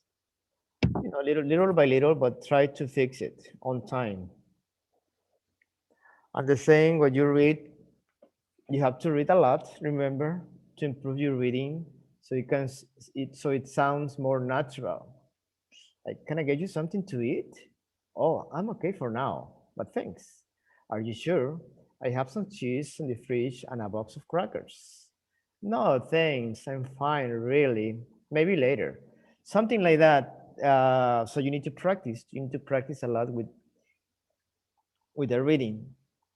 little by little, but try to fix it on time. And the same, when you read, you have to read a lot. Remember, to improve your reading, so you can so it sounds more natural. Like, can I get you something to eat? Oh, I'm okay for now, but thanks. Are you sure? I have some cheese in the fridge and a box of crackers. No, thanks. I'm fine, really. Maybe later. Something like that. So you need to practice. You need to practice a lot with the reading.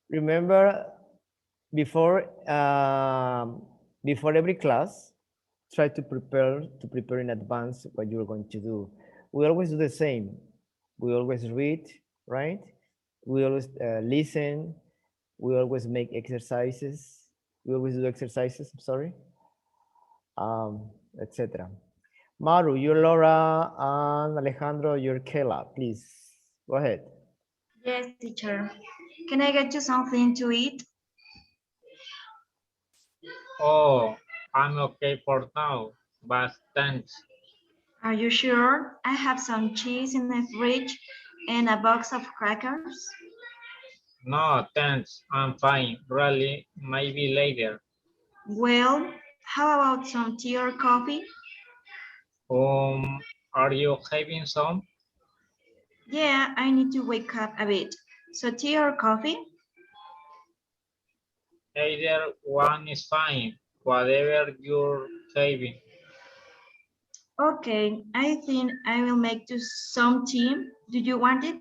Remember, before before every class, try to prepare in advance what you're going to do. We always do the same. We always read, right? We always listen. We always make exercises. We always do exercises. I'm sorry, etc. Maru, you're Laura, and Alejandro, you're Kayla. Please go ahead. Yes, teacher. Can I get you something to eat? Oh, I'm okay for now, but thanks. Are you sure? I have some cheese in the fridge and a box of crackers. No, thanks. I'm fine. Really, maybe later. Well, how about some tea or coffee? Um, are you having some? Yeah, I need to wake up a bit. So tea or coffee? Either one is fine. Whatever you're having. Okay, I think I will make you some tea. Do you want it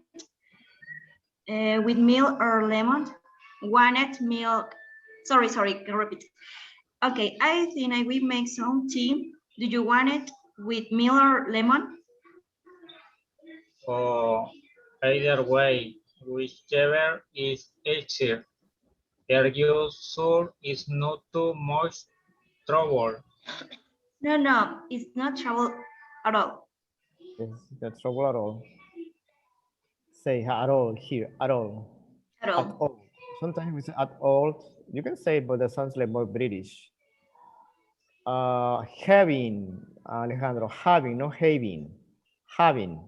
with milk or lemon? Want it milk? Sorry, can repeat. Okay, I think I will make some tea. Do you want it with milk or lemon? Oh, either way, whichever is easier. Are you sure it's not too much trouble? No, it's not trouble at all. Yes, that's trouble at all. Say at all here, at all. At At all. all. Sometimes we say at all. You can say, but that sounds like more British. Having, Alejandro, having, not having. Having,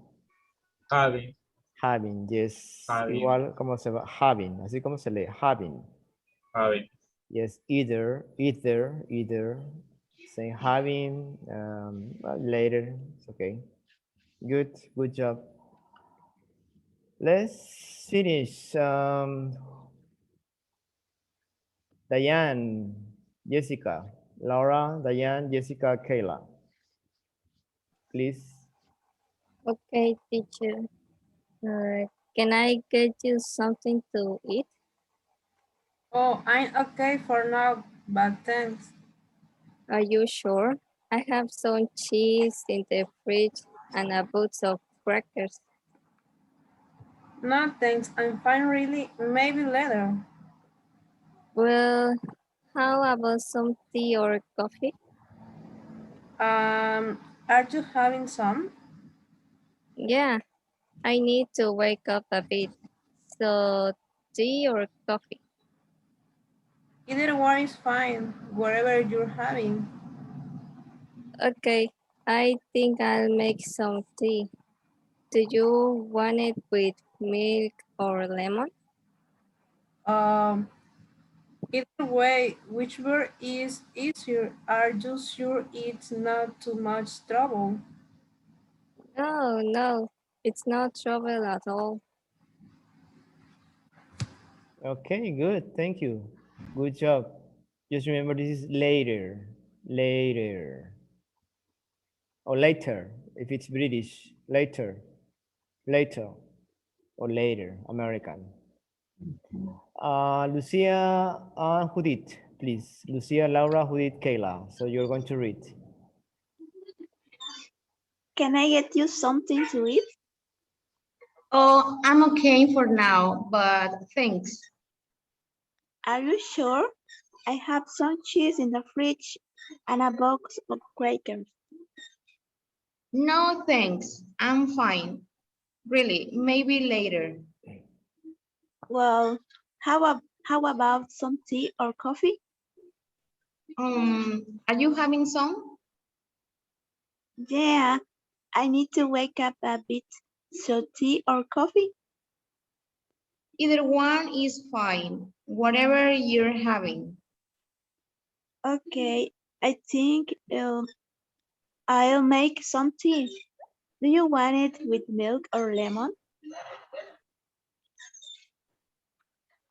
Having, having, yes. having, Igual como se va, having, así como se lee, having. having. Yes, either. Saying having, well, later, it's okay. Good job. Let's finish. Diane, Jessica, Laura, Diane, Jessica, Kayla. Please. Okay, teacher. Can I get you something to eat? Oh, I'm okay for now, but thanks. Are you sure? I have some cheese in the fridge and a box of crackers. No, thanks. I'm fine, really. Maybe later. Well, how about some tea or coffee? Are you having some? Yeah, I need to wake up a bit. So, tea or coffee? Either one is fine, whatever you're having. Okay, I think I'll make some tea. Do you want it with milk or lemon? Um, Either way, whichever is easier. Are you sure it's not too much trouble? No, no, it's not trouble at all. Okay, good. Thank you. Good job. Just remember this is later, later, or later if it's British, later, later, or later, American. Lucia Judith, please. Lucia, Laura, Judith, Kayla. So you're going to read. Can I get you something to eat? Oh, I'm okay for now, but thanks. Are you sure? I have some cheese in the fridge and a box of crackers. No, thanks. I'm fine. Really, maybe later. Well, how about some tea or coffee? Are you having some? Yeah, I need to wake up a bit. So tea or coffee? Either one is fine, whatever you're having. Okay, I think I'll make some tea. Do you want it with milk or lemon?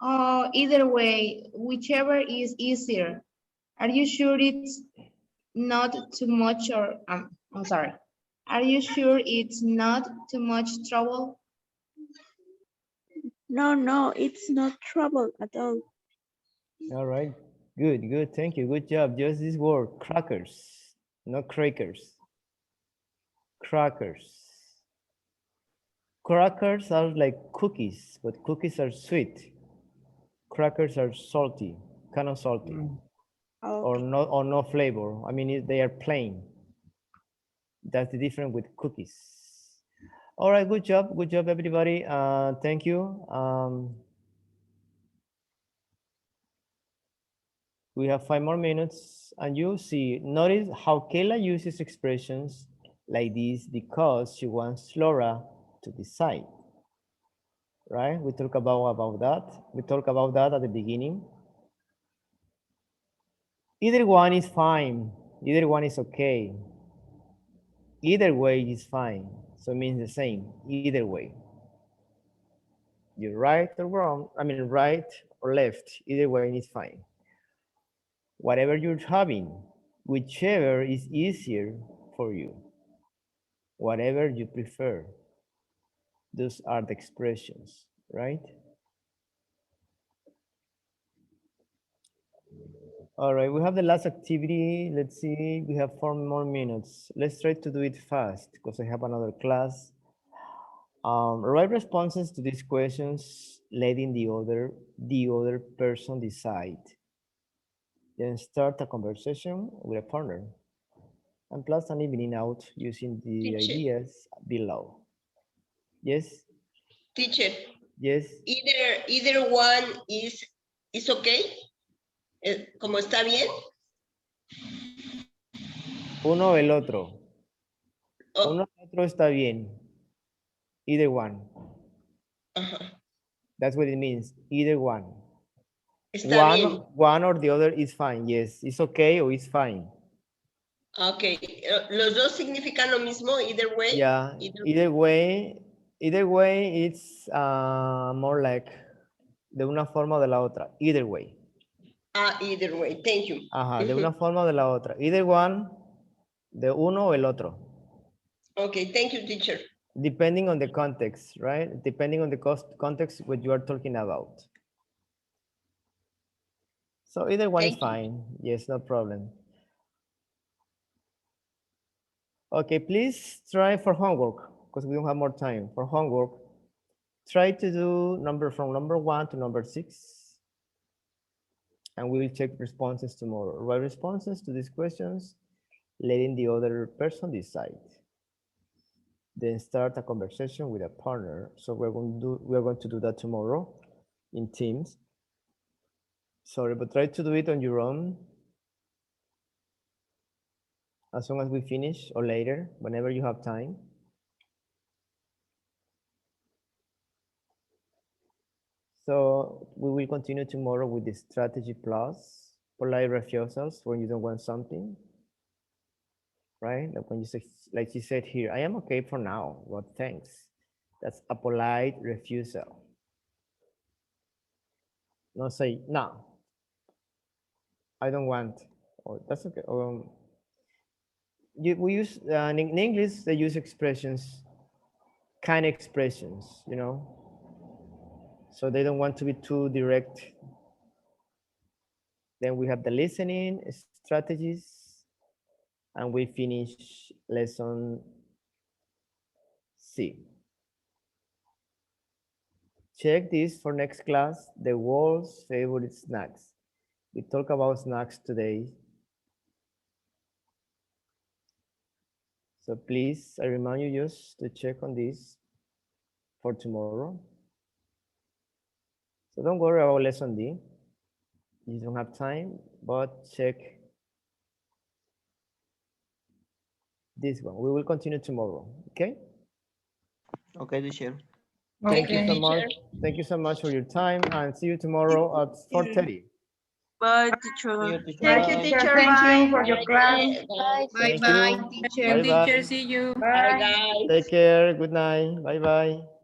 Either way, whichever is easier. Are you sure it's not too much or, I'm sorry. Are you sure it's not too much trouble? No, it's not trouble at all. All right. Good, good. Thank you. Good job. Just this word, crackers, not crackers. Crackers. Crackers are like cookies, but cookies are sweet. Crackers are salty, kind of salty, or no flavor. I mean, they are plain. That's the difference with cookies. All right, good job, everybody. Thank you. We have 5 more minutes, and you see, notice how Kayla uses expressions like this because she wants Laura to decide, right? We talk about that. We talk about that at the beginning. Either one is fine. Either one is okay. Either way is fine. So it means the same. Either way. You're right or wrong. I mean, right or left. Either way is fine. Whatever you're having, whichever is easier for you. Whatever you prefer. Those are the expressions, right? All right, we have the last activity. Let's see, we have 4 more minutes. Let's try to do it fast because I have another class. Write responses to these questions, letting the other person decide. Then start a conversation with a partner. And plus an evening out using the Teacher. ideas below. Yes? Teacher. Yes? Either one is okay. ¿Cómo está bien? Uno o el otro. Uno o el otro está bien. Either one. That's what it means. Either one. Está bien. One or the other is fine. Yes, it's okay or it's fine. Okay. Los dos significan lo mismo, either way. Yeah, either way, it's more like de una forma o de la otra. Either way. Either way. Thank you. Ajá, de una forma o de la otra. Either one, de uno o el otro. Okay, thank you, teacher. Depending on the context, right? Depending on the context what you are talking about. So either one is fine. Yes, no problem. Okay, please try for homework because we don't have more time. For homework, try to do from number 1 to number 6. And we will check responses tomorrow. Write responses to these questions, letting the other person decide. Then start a conversation with a partner. So we're going to do that tomorrow in Teams. Sorry, but try to do it on your own as soon as we finish or later, whenever you have time. So we will continue tomorrow with the strategy plus polite refusals when you don't want something, right? Like when you say, like you said here, I am okay for now, but thanks. That's a polite refusal. Not say, no, I don't want, or that's okay. We use, in English, they use expressions, kind expressions, you know? So they don't want to be too direct. Then we have the listening strategies, and we finish lesson C. Check this for next class, the world's favorite snacks. We talk about snacks today. So please, I remind you just to check on this for tomorrow. So don't worry about lesson D. You don't have time, but check this one. We will continue tomorrow, okay? Okay, teacher. Thank you so much. Thank you so much for your time, and see you tomorrow at 4:30. Bye, teacher. Thank you, teacher. Thank Bye. you for your class. Thank Bye, you. teacher. Bye bye. Teacher, see you. Bye, guys. Take care. Good night. Bye bye.